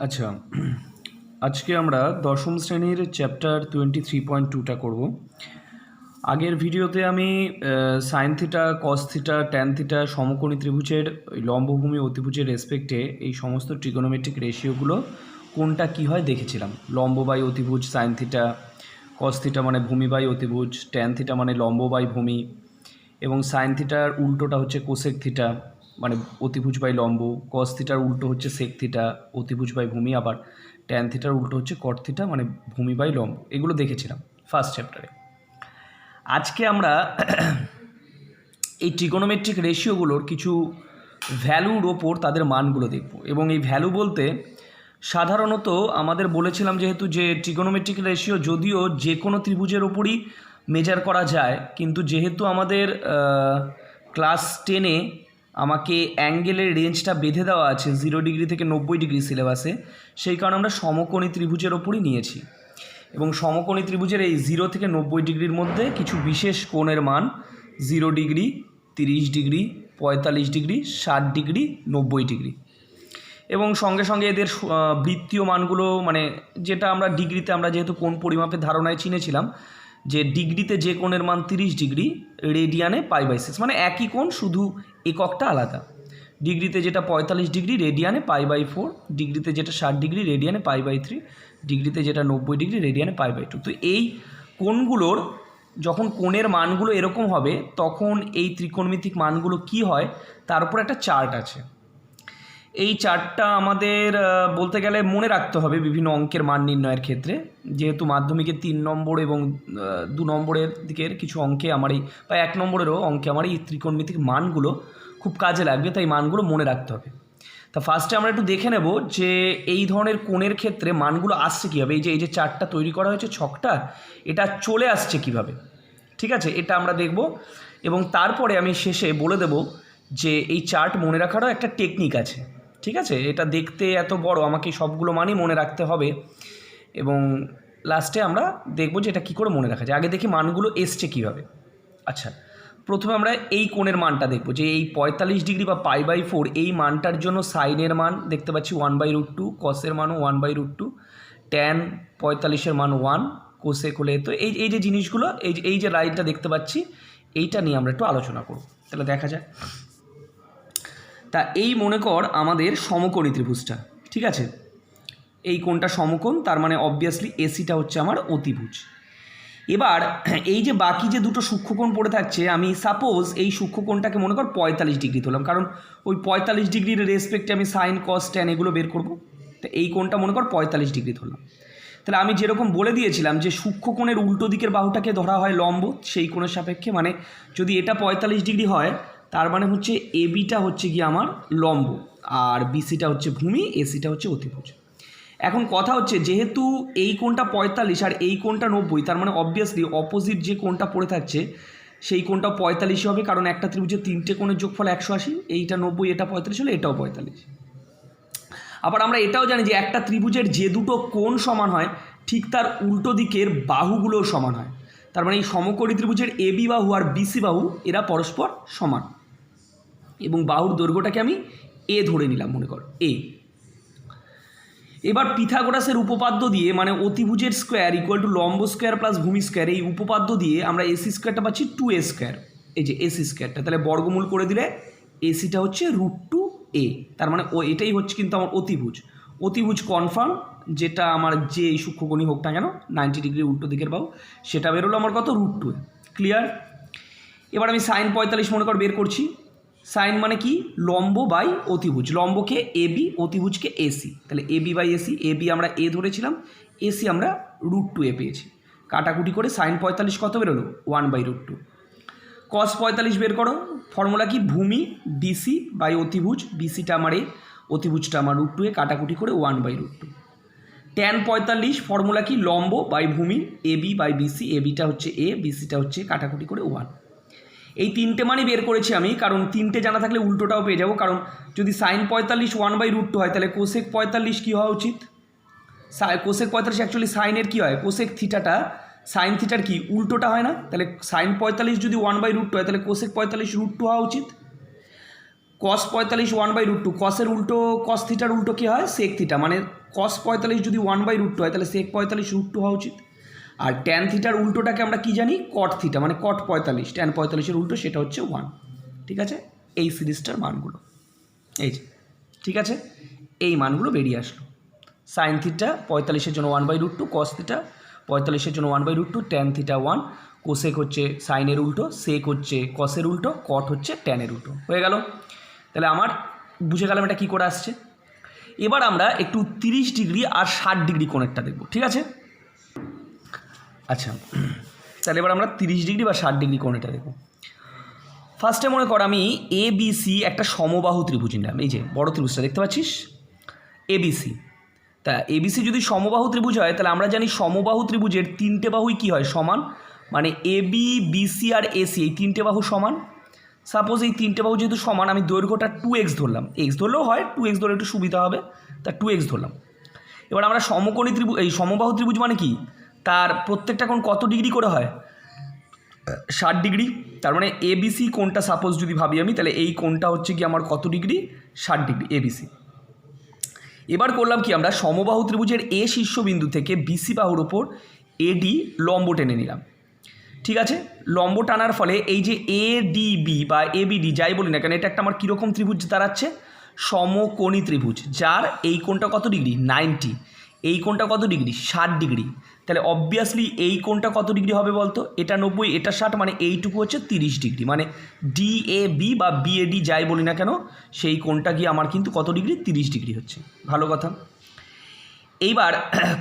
আচ্ছা, আজকে আমরা দশম শ্রেণীর চ্যাপ্টার 23.2টা করব। আগের ভিডিওতে আমি sine theta, cos theta, tan theta, সমকোণী ত্রিভুজের লম্বভূমি অতিভুজের রেসপেক্টে এই সমস্ত ট্রিগোনোমেট্রিক রেশিওগুলো কোনটা কী হয় দেখেছিলাম। লম্ব বাই অতিভুজ সাইন থিটা, কস থিটা মানে ভূমি বাই অতিভুজ, ট্যান থিটা মানে লম্ব বাই ভূমি, এবং সাইন থিটার উল্টোটা হচ্ছে কোসেক থিটা মানে অতিভুজ বাই লম্ব, কস থিটার উল্টো হচ্ছে সেক থিটা অতিভুজ বাই ভূমি, আবার ট্যান থিটার উল্টো হচ্ছে কট থিটা মানে ভূমি বাই লম্ব। এগুলো দেখেছিলাম ফার্স্ট চ্যাপ্টারে। আজকে আমরা এই ট্রিগোনোমেট্রিক রেশিওগুলোর কিছু ভ্যালুর ওপর তাদের মানগুলো দেখব, এবং এই ভ্যালু বলতে সাধারণত আমাদের বলেছিলাম যেহেতু যে ট্রিগোনোমেট্রিক রেশিও যদিও যে কোনো ত্রিভুজের ওপরই মেজার করা যায়, কিন্তু যেহেতু আমাদের ক্লাস 10-এ আমাকে অ্যাঙ্গেলের রেঞ্জটা বেঁধে দেওয়া আছে 0 ডিগ্রি থেকে 90 ডিগ্রি সিলেবাসে, সেই কারণে আমরা সমকোণী ত্রিভুজের ওপরই নিয়েছি। এবং সমকোণী ত্রিভুজের এই 0 থেকে 90 ডিগ্রির মধ্যে কিছু বিশেষ কোণের মান 0 degree, 30 degree, 45 degree, 60 degree, 90 degree, এবং সঙ্গে সঙ্গে এদের বৃত্তীয় মানগুলো মানে যেটা আমরা ডিগ্রিতে আমরা যেহেতু কোণ পরিমাপের ধারণায় চিনেছিলাম যে ডিগ্রিতে যে কোণের মান 30 ডিগ্রি, রেডিয়ানে π/6, মানে একই কোণ শুধু এককটা আলাদা। ডিগ্রিতে যেটা 45 ডিগ্রি, রেডিয়ানে π/4, ডিগ্রিতে যেটা 60 ডিগ্রি, রেডিয়ানে π/3, ডিগ্রিতে যেটা 90 ডিগ্রি, রেডিয়ানে π/2। তো এই কোণগুলোর যখন কোণের মানগুলো এরকম হবে তখন এই ত্রিকোণমিতিক মানগুলো কি হয় তার উপর একটা চার্ট আছে। এই চার্টটা আমাদের বলতে গেলে মনে রাখতে হবে বিভিন্ন অঙ্কের মান নির্ণয়ের ক্ষেত্রে, যেহেতু মাধ্যমিকের 3 নম্বর এবং 2 নম্বরের দিকের কিছু অঙ্কে আমার এই বা 1 নম্বরেরও অঙ্কে আমার এই ত্রিকোণমিতিক মানগুলো খুব কাজে লাগবে, তাই মানগুলো মনে রাখতে হবে। তা ফার্স্টে আমরা একটু দেখে নেব যে এই ধরনের কোণের ক্ষেত্রে মানগুলো আসছে কীভাবে। এই যে চার্টটা তৈরি করা হয়েছে ছকটা, এটা চলে আসছে কিভাবে, ঠিক আছে, এটা আমরা দেখব। এবং তারপরে আমি শেষে বলে দেব যে এই চার্ট মনে রাখারও একটা টেকনিক আছে, ঠিক আছে। এটা দেখতে এত বড়, আমাকে সবগুলো মানই মনে রাখতে হবে, এবং লাস্টে আমরা দেখব যে এটা কী করে মনে রাখা যায়। আগে দেখি মানগুলো এসছে কীভাবে। আচ্ছা, প্রথমে আমরা এই কোণের মানটা দেখব যে এই 45 ডিগ্রি বা π/4 এই মানটার জন্য সাইনের মান দেখতে পাচ্ছি 1/√2, কসের মানও 1/√2, ট্যান 45-এর মান 1, কোসেক হলে তো এই যে জিনিসগুলো এই যে লাইনটা দেখতে পাচ্ছি এইটা নিয়ে আমরা একটু আলোচনা করব। তাহলে দেখা যায়। তা এই মনে কর আমাদের সমকোণী ত্রিভুজটা, ঠিক আছে, এই কোণটা সমকোণ, তার মানে অবভিয়াসলি এসিটা হচ্ছে আমার অতিভুজ। এবার এই যে বাকি যে দুটো সূক্ষ্মকোণ পড়ে থাকছে, আমি সাপোজ এই সূক্ষ্মকোণটাকে মনে কর 45 ডিগ্রি ধরলাম, কারণ ওই 45 ডিগ্রির রেসপেক্টে আমি সাইন কস ট্যান এগুলো বের করব। তো এই কোণটা মনে কর 45 ডিগ্রি ধরলাম। তাহলে আমি যেরকম বলে দিয়েছিলাম যে সূক্ষ্মকোণের উল্টো দিকের বাহুটাকে ধরা হয় লম্ব সেই কোণের সাপেক্ষে, মানে যদি এটা 45 ডিগ্রি হয় তার মানে হচ্ছে এবিটা হচ্ছে কি আমার লম্ব, আর বিসিটা হচ্ছে ভূমি, এসিটা হচ্ছে অতিভুজ। এখন কথা হচ্ছে যেহেতু এই কোণটা 45 আর এই কোণটা 90, তার মানে অবভিয়াসলি অপোজিট যে কোণটা পড়ে থাকছে সেই কোণটা 45 হবে, কারণ একটা ত্রিভুজের 3টে কোণের যোগফল 180, এইটা 90, এটা 45 হলে এটাও 45। আবার আমরা এটাও জানি যে একটা ত্রিভুজের যে দুটো কোণ সমান হয় ঠিক তার উল্টো দিকের বাহুগুলোও সমান হয়। তার মানে এই সমকোণী ত্রিভুজের এবি বাহু আর বিসি বাহু এরা পরস্পর সমান, এবং বাহুর দৈর্ঘ্যটাকে আমি এ ধরে নিলাম, মনে কর এ। এবার পিথাগোরাসের উপপাদ্য দিয়ে, মানে অতিভুজের স্কোয়ার ইকুয়াল টু লম্ব স্কোয়ার প্লাস ভূমি স্কোয়ার, এই উপপাদ্য দিয়ে আমরা এসি স্কোয়ারটা পাচ্ছি 2a²। এই যে এসি স্কোয়ারটা, তাহলে বর্গমূল করে দিলে এসিটা হচ্ছে √2a, তার মানে এটাই হচ্ছে কিন্তু আমার অতিভুজ। অতিভুজ কনফার্ম, যেটা আমার যে এই সূক্ষ্মকোণই হোক না কেন 90 ডিগ্রি উল্টো দিকের বাহু, সেটা বেরোলো আমার কত √2a। ক্লিয়ার? এবার আমি সাইন 45 মনে কর বের করছি। সাইন মানে কি? লম্ব বাই অতিভুজ, লম্বকে এবি, অতিভুজকে এসি, তাহলে এবি বাই এসি, এবি আমরা এ ধরেছিলাম, এসি আমরা √2a পেয়েছি। কাটাকুটি করে সাইন 45 কত বেরোলো 1/√2। কস 45 বের করো, ফর্মুলা কি? ভূমি বিসি বাই অতিভুজ, বিসিটা আমার এ, অতিভুজটা আমার √2a, কাটাকুটি করে 1/√2। ট্যান 45 ফর্মুলা কি? লম্ব বাই ভূমি, এবি বাই বিসি, এবিটা হচ্ছে এ, বিসিটা হচ্ছে কাটাকুটি করে 1। এই তিনটে মানই বের করেছি আমি, কারণ তিনটে জানা থাকলে উল্টোটাও পেয়ে যাবো। কারণ যদি সাইন 45 1/√2 হয় তাহলে কোসেক 45 কী হওয়া উচিত? কোসেক 45 অ্যাকচুয়ালি সাইনের কী হয়? কোসেক থিটাটা সাইন থিটার কি উল্টোটা হয় না? তাহলে সাইন 45 যদি 1/√2 হয় তাহলে কোসেক 45 √2 হওয়া উচিত। cos 45 1/√2, কসের উল্টো cos থিটার উল্টো কী হয় sec থিটা, মানে cos 45 যদি 1/√2 হয় তাহলে sec 45 √2 হওয়া উচিত। আর tan থিটার উল্টোটাকে আমরা কি জানি cot থিটা, মানে cot 45, tan 45-এর উল্টো সেটা হচ্ছে 1। ঠিক আছে, এই সিরিজটার মানগুলো এই যে, ঠিক আছে, এই মানগুলো বেরিয়ে আসলো। সাইন থিটা 45-এর জন্য 1/√2, cos থিটা 45-এর জন্য 1/√2, tan থিটা 1, কোসেক হচ্ছে সাইনের উল্টো, সেক হচ্ছে কসের উল্টো, কট হচ্ছে ট্যানের উল্টো। হয়ে গেল, তাহলে আমার বুঝে গেলাম এটা কী করে আসছে। এবার আমরা একটু 30 ডিগ্রি আর 60 ডিগ্রি কোণেরটা দেখব, ঠিক আছে। আচ্ছা, তাহলে এবার আমরা 30 ডিগ্রি বা 60 ডিগ্রি কোণেরটা দেখব। ফার্স্টে মনে কর আমি ABC একটা সমবাহু ত্রিভুজ নিলাম, এই যে বড় ত্রিভুজটা দেখতে পাচ্ছিস ABC। তা ABC যদি সমবাহু ত্রিভুজ হয় তাহলে আমরা জানি সমবাহু ত্রিভুজের 3টে বাহুই কী হয় সমান, মানে AB BC আর AC এই 3টে বাহু সমান। সাপোজ এই 3টে বাহু যেহেতু সমান, আমি দৈর্ঘ্যটা 2x ধরলাম, x ধরলেও হয়, 2x ধরলে একটু সুবিধা হবে, তা 2x ধরলাম। এবার আমরা সমকোণী ত্রিভুজ, এই সমবাহু ত্রিভুজ মানে কি, তার প্রত্যেকটা কোণ কত ডিগ্রি করে হয় 60 ডিগ্রি। তার মানে ABC কোণটা সাপোজ যদি ভাবি আমি, তাহলে এই কোণটা হচ্ছে কি আমার কত ডিগ্রি 60 ডিগ্রি ABC। এবার করলাম কি, আমরা সমবাহু ত্রিভুজের A শীর্ষবিন্দু থেকে BC বাহুর ওপর AD লম্ব টেনে নিলাম, ঠিক আছে। লম্ব টানার ফলে এই যে ADB বা ABD যাই বলি না কেন, এটা একটা আমার কীরকম ত্রিভুজ দাঁড়াচ্ছে, সমকোণী ত্রিভুজ, যার এই কোণটা কত ডিগ্রি 90, এই কোণটা কত ডিগ্রি 60 ডিগ্রি। তাহলে অবভিয়াসলি এই কোণটা কত ডিগ্রি হবে বলতো, এটা 90 এটা 60, মানে এইটুকু হচ্ছে 30 ডিগ্রি, মানে DAB বা BAD যাই বলি না কেন সেই কোণটা গিয়ে আমার কিন্তু কত ডিগ্রি 30 ডিগ্রি হচ্ছে। ভালো কথা। এইবার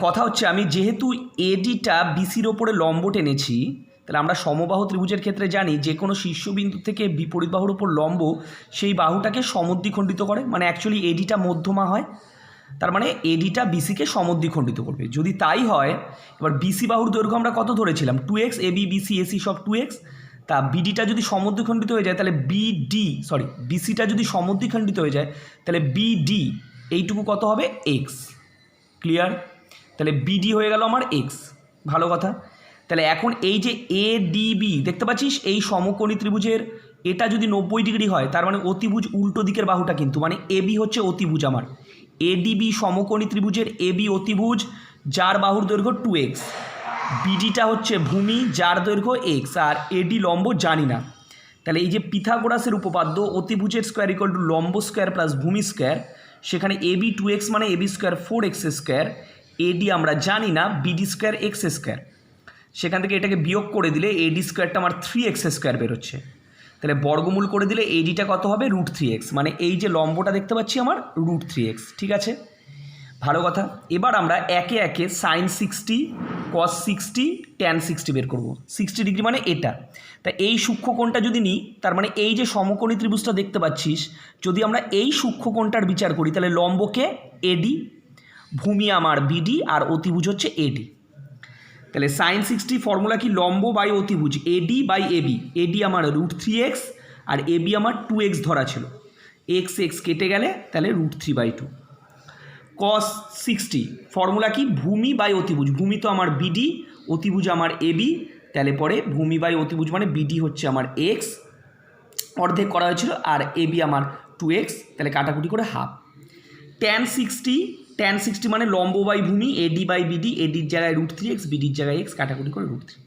কথা হচ্ছে আমি যেহেতু ADটা BCর ওপরে লম্ব টেনেছি, তাহলে আমরা সমবাহু ত্রিভুজের ক্ষেত্রে জানি যে কোনো শীর্ষবিন্দু থেকে বিপরীত বাহুর ওপর লম্ব সেই বাহুটাকে সমদ্বিখণ্ডিত করে, মানে অ্যাকচুয়ালি ADটা মধ্যমা হয়, তার মানে ADটা BCকে সমদ্বিখণ্ডিত করবে। যদি তাই হয়, এবার BC বাহুর দৈর্ঘ্য আমরা কত ধরেছিলাম 2x, AB BC AC সব 2x, তা BDটা যদি সমদ্বিখণ্ডিত হয়ে যায় তাহলে BCটা যদি সমদ্বিখণ্ডিত হয়ে যায় তাহলে BD এইটুকু কত হবে x। ক্লিয়ার? তাহলে BD হয়ে গেল আমার x। ভালো কথা। তাহলে এখন এই যে ADB দেখতে পাচ্ছিস, এই সমকোণী ত্রিভুজের এটা যদি 90 ডিগ্রি হয় তার মানে অতিভুজ উল্টো দিকের বাহুটা কিন্তু, মানে AB হচ্ছে অতিভুজ আমার, ADB সমকোণী ত্রিভুজের AB অতিভুজ যার বাহুর দৈর্ঘ্য 2x, BDটা হচ্ছে ভূমি যার দৈর্ঘ্য x, আর AD লম্ব জানি না। তাহলে এই যে পিথাগোরাসের উপপাদ্য অতিভুজের স্কোয়ার ইকুয়াল টু লম্ব স্কোয়ার প্লাস ভূমি স্কোয়ার, সেখানে AB 2x মানে AB square 4x square, AD আমরা জানি না, BD স্কোয়ার x স্কোয়ার, সেখান থেকে এটাকে বিয়োগ করে দিলে AD স্কোয়ারটা আমার 3x স্কোয়ার বেরোচ্ছে। তাহলে বর্গমূল করে দিলে ADটা কত হবে √3x, মানে এই যে লম্বটা দেখতে পাচ্ছি আমার √3x। ঠিক আছে, ভালো কথা। এবার আমরা একে একে সাইন 60 cos 60 tan 60 বের করব। 60 ডিগ্রি মানে এটা, তা এই সূক্ষ্মকোণটা যদি নিই, তার মানে এই যে সমকোণী ত্রিভুজটা দেখতে পাচ্ছিস, যদি আমরা এই সূক্ষ্মকোণটার বিচার করি তাহলে লম্বকে AD, ভূমি আমার BD, আর অতিভুজ হচ্ছে AD। তাহলে সাইন 60 ফর্মুলা কি, লম্ব বাই অতিভুজ AD বাই AB, AD আমার √3x আর AB আমার 2x ধরা ছিল, x কেটে গেলে তাহলে √3/2। cos 60 ফর্মুলা কি, ভূমি বাই অতিভুজ, ভূমি তো আমার BD, অতিভুজ আমার AB, তাহলে পরে ভূমি বাই অতিভুজ মানে BD হচ্ছে আমার x অর্ধেক করা হয়েছিল, আর AB আমার 2x, তাহলে কাটাকুটি করে হাফ। tan 60 মানে লম্ব বাই ভূমি AD বাই BD, ADর জায়গায় √3x, BDর জায়গায় x, কাটাকুটি করে √3।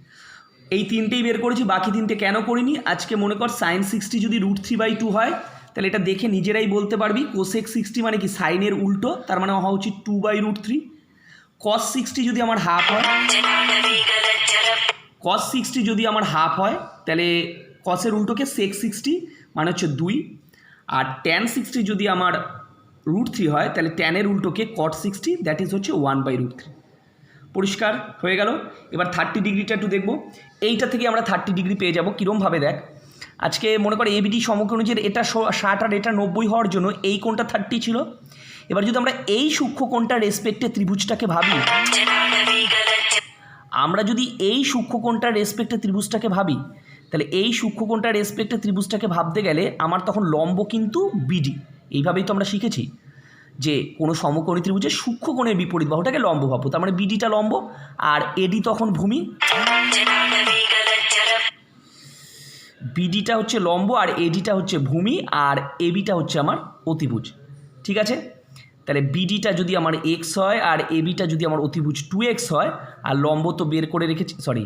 এই তিনটেই বের করেছি, বাকি তিনটে কেন করিনি, আজকে মনে কর সাইন 60 যদি √3/2 হয় তাহলে এটা দেখে নিজেরাই বলতে পারবি। কোসেক 60 মানে কি, সাইনের উল্টো, তার মানে হওয়া উচিত 2/√3। cos 60 যদি আমার হাফ হয়, cos 60 যদি আমার হাফ হয় তাহলে কসের উল্টোকে sec 60 মানে হচ্ছে 2, আর tan 60 যদি আমার √3 হয় তাহলে ট্যানের উল্টোকে cot 60, দ্যাট ইজ হচ্ছে 1/√3। পরিষ্কার হয়ে গেল। এবার 30 ডিগ্রিটা একটু দেখব, এইটা থেকে আমরা 30 ডিগ্রি পেয়ে যাব। কীরমভাবে দেখ, আজকে মনে করে ABD সমকোণীর এটা 60 আর এটা 90 হওয়ার জন্য এই কোণটা 30 ছিল। এবার যদি আমরা এই সূক্ষ্মকোণটার রেসপেক্টে ত্রিভুজটাকে ভাবি, তাহলে এই সূক্ষ্মকোণটার রেসপেক্টে ত্রিভুজটাকে ভাবতে গেলে আমার তখন লম্ব কিন্তু BD। এইভাবেই তো আমরা শিখেছি যে কোনো সমকোণী ত্রিভুজের সূক্ষ্মকোণের বিপরীত বাহুটাকে লম্ব ভাববো, তার মানে BDটা লম্ব আর AD তখন ভূমি। বিডিটা হচ্ছে লম্ব আর এডিটা হচ্ছে ভূমি আর এবিটা হচ্ছে আমার অতিভুজ। ঠিক আছে, তাহলে বিডিটা যদি আমার এক্স হয় আর এবিটা যদি আমার অতিভুজ 2x হয়, আর লম্ব তো বের করে রেখেছি, সরি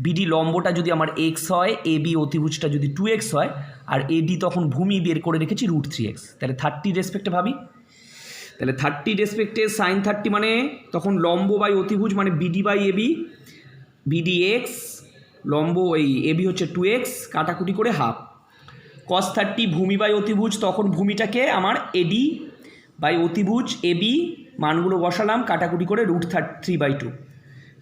বিডি লম্বটা যদি আমার এক্স হয়, এবি অতিভুজটা যদি 2x হয়, আর এডি তখন ভূমি বের করে রেখেছি √3x। তাহলে 30 রেসপেক্টে ভাবি, তাহলে 30 রেসপেক্টে সাইন 30 মানে তখন লম্ব বাই অতিভুজ মানে BD by AB, BD x, লম্ব এই এবি হচ্ছে 2x, কাটাকুটি করে হাফ। cos 30 ভূমি বাই অতিভুজ, তখন ভূমিটাকে আমার এডি বাই অতিভুজ এবি, মানগুলো বসালাম কাটাকুটি করে √3/2।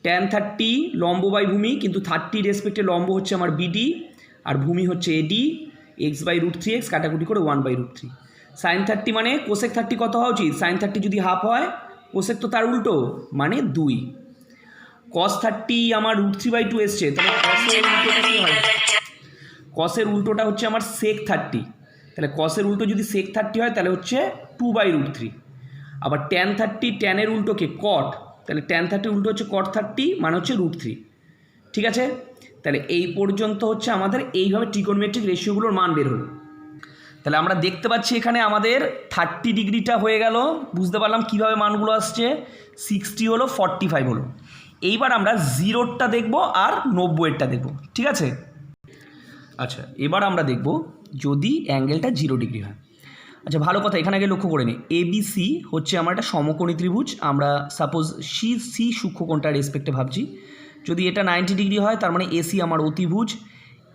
tan 30 লম্ব বাই ভূমি, কিন্তু 30 রেসপেক্টে লম্ব হচ্ছে আমার বিডি আর ভূমি হচ্ছে এডি, এক্স বাই √3x, কাটাকুটি করে 1/√3। সাইন 30 মানে কোসেক 30 কত হওয়া উচিত? সাইন 30 যদি হাফ হয়, কোসেক তো তার উল্টো মানে 2। cos 30 আমার √3/2 এসছে, তাহলে কসের উল্টোটা হচ্ছে আমার sec 30। তাহলে কসের উল্টো যদি sec 30 হয় তাহলে হচ্ছে 2/√3। আবার tan 30, ট্যানের উল্টোকে cot, তাহলে tan 30 উল্টো হচ্ছে cot 30 মানে হচ্ছে √3। ঠিক আছে, তাহলে এই পর্যন্ত হচ্ছে আমাদের এইভাবে ট্রিগোনোমেট্রিক রেশিওগুলোর মান বের হলো। তাহলে আমরা দেখতে পাচ্ছি এখানে আমাদের 30 ডিগ্রিটা হয়ে গেল, বুঝতে পারলাম কীভাবে মানগুলো আসছে। 60 হলো, 45 হলো। এইবার আমরা 0টা দেখব আর 90-এরটা দেখব। ঠিক আছে, আচ্ছা এবার আমরা দেখব যদি অ্যাঙ্গেলটা 0 ডিগ্রি হয়। আচ্ছা ভালো কথা, এখানে আগে লক্ষ্য করে নিই, এবিসি হচ্ছে আমার একটা সমকোণী ত্রিভুজ। আমরা সাপোজ সি সূক্ষ্মকোণটার রেসপেক্টে ভাবছি। যদি এটা 90 ডিগ্রি হয় তার মানে এসি আমার অতিভুজ,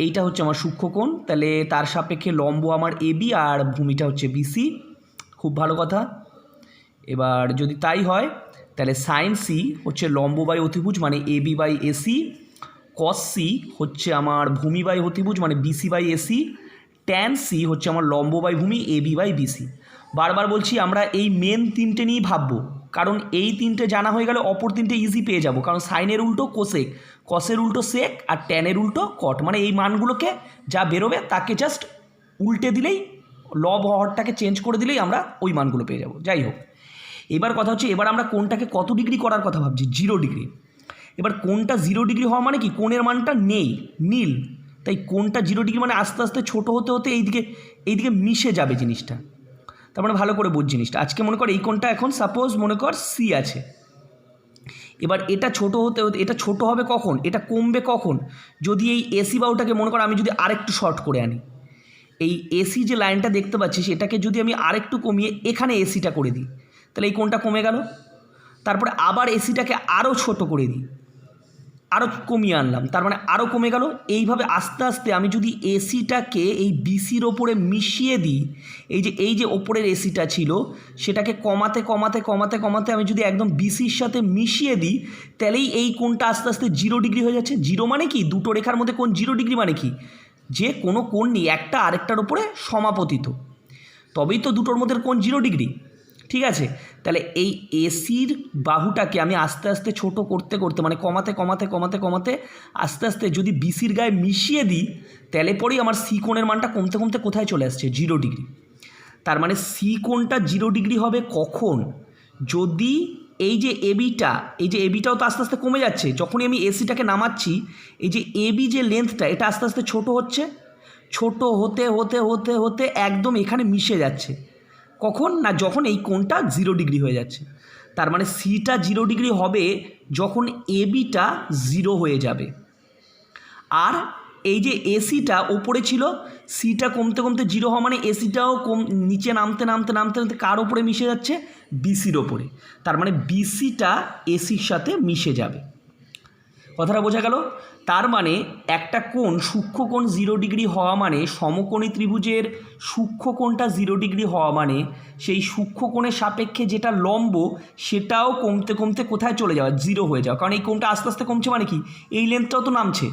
এইটা হচ্ছে আমার সূক্ষ্মকোণ, তাহলে তার সাপেক্ষে লম্ব আমার এবি আর ভূমিটা হচ্ছে বিসি। খুব ভালো কথা। এবার যদি তাই হয় তাহলে সাইন সি হচ্ছে লম্ব বাই অতিভুজ মানে AB by AC, cos C হচ্ছে আমার ভূমি বাই অতিভুজ মানে BC by AC, tan C হচ্ছে আমার লম্ব বাই ভূমি এবি বাই বিসি। বারবার বলছি আমরা এই মেন তিনটে নিয়েই ভাববো, কারণ এই তিনটে জানা হয়ে গেলে অপর তিনটে ইজি পেয়ে যাব। কারণ সাইনের উল্টো কোসেক, কসের উল্টো সেক আর ট্যানের উল্টো কট, মানে এই মানগুলোকে যা বেরোবে তাকে জাস্ট উল্টে দিলেই, লব হরটাকে চেঞ্জ করে দিলেই আমরা ওই মানগুলো পেয়ে যাব। যাই হোক, এবার কথা হচ্ছে এবার আমরা কোনটাকে কত ডিগ্রি করার কথা ভাবছি? 0 ডিগ্রি। এবার কোনটা 0 ডিগ্রি হওয়া মানে কি? কোণের মানটা নেই, নীল, তাই কোনটা 0 ডিগ্রি মানে আস্তে আস্তে ছোটো হতে হতে এইদিকে মিশে যাবে জিনিসটা। তার মানে ভালো করে বোঝ জিনিসটা। আজকে মনে কর এই কোণটা এখন সাপোজ মনে কর সি আছে, এবার এটা ছোট হতে হতে এটা ছোট হবে কখন? এটা কমবে কখন? যদি এই এসি বাহুটাকে মনে কর আমি যদি আরেকটু শর্ট করে আনি, এই এসি যে লাইনটা দেখতে পাচ্ছিস এটাকে যদি আমি আরেকটু কমিয়ে এখানে এসিটা করে দিই, তাহলে এই কোণটা কমে গেল। তারপরে আবার এসিটাকে আরও ছোট করে দিই, আরও কমিয়ে আনলাম, তার মানে আরও কমে গেল। এইভাবে আস্তে আস্তে আমি যদি এসিটাকে এই বিসির ওপরে মিশিয়ে দিই, এই যে ওপরের এসিটা ছিল সেটাকে কমাতে কমাতে কমাতে কমাতে আমি যদি একদম বিসির সাথে মিশিয়ে দিই, তাহলেই এই কোণটা আস্তে আস্তে 0 ডিগ্রি হয়ে যাচ্ছে। 0 মানে কি? দুটো রেখার মধ্যে কোণ 0 ডিগ্রি মানে কি? যে কোনো কোণ নেই, একটা আরেকটার ওপরে সমাপতিত, তবেই তো দুটোর মধ্যে কোণ 0 ডিগ্রি। ঠিক আছে, তাহলে এই এসির বাহুটাকে আমি আস্তে আস্তে ছোট করতে করতে মানে কমাতে কমাতে কমাতে কমাতে আস্তে আস্তে যদি বিসির গায়ে মিশিয়ে দিই, তাহলে পরেই আমার সি কোণের মানটা কমতে কমতে কোথায় চলে আসছে? 0 ডিগ্রি। তার মানে সি কোণটা 0 ডিগ্রি হবে কখন? যদি এই যে এবিটাও তো আস্তে আস্তে কমে যাচ্ছে, যখনই আমি এসিটাকে নামাচ্ছি এই যে এবি যে লেন্থটা এটা আস্তে আস্তে ছোট হচ্ছে, ছোট হতে হতে হতে হতে একদম এখানে মিশে যাচ্ছে। কখন? না যখন এই কোণটা 0 ডিগ্রি হয়ে যাচ্ছে। তার মানে সিটা 0 ডিগ্রি হবে যখন এবিটা 0 হয়ে যাবে। আর এই যে এসিটা ওপরে ছিল, সিটা কমতে কমতে 0 হওয়া মানে এসিটাও নিচে নামতে নামতে নামতে নামতে কার ওপরে মিশে যাচ্ছে? বিসির ওপরে। তার মানে বিসিটা এসির সাথে মিশে যাবে। কথাটা বোঝা গেল? তার মানে একটা কোণ সূক্ষ্মকোণ 0 ডিগ্রি হওয়া মানে সমকোণী ত্রিভুজের সূক্ষ্মকোণটা 0 ডিগ্রি হওয়া মানে সেই সূক্ষ্মকোণের সাপেক্ষে যেটা লম্ব সেটাও কমতে কমতে কোথায় চলে যাওয়া? 0 হয়ে যাওয়া। কারণ এই কোণটা আস্তে আস্তে কমছে মানে কি? এই লেন্থটাও তো নামছে,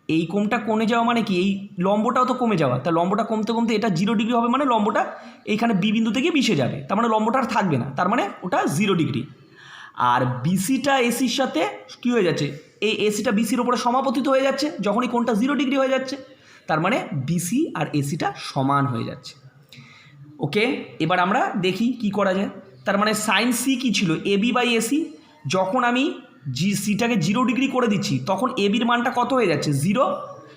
এই কোণটা কমে যাওয়া মানে কি? এই লম্বটাও তো কমে যাওয়া। তা লম্বটা কমতে কমতে এটা 0 ডিগ্রি হবে মানে লম্বটা এইখানে বি বিন্দুতে গিয়ে মিশে যাবে, তার মানে লম্বটা আর থাকবে না, তার মানে ওটা 0 ডিগ্রি। আর বিসিটা এসির সাথে কী হয়ে যাচ্ছে? এই এসিটা বিসির ওপরে সমাপতিত হয়ে যাচ্ছে যখনই কোণটা 0 ডিগ্রি হয়ে যাচ্ছে, তার মানে বিসি আর এসিটা সমান হয়ে যাচ্ছে। ওকে, এবার আমরা দেখি কি করা যায়। তার মানে সাইন সি কী ছিল? AB by AC. যখন আমি সিটাকে 0 ডিগ্রি করে দিচ্ছি তখন এবির মানটা কত হয়ে যাচ্ছে? 0।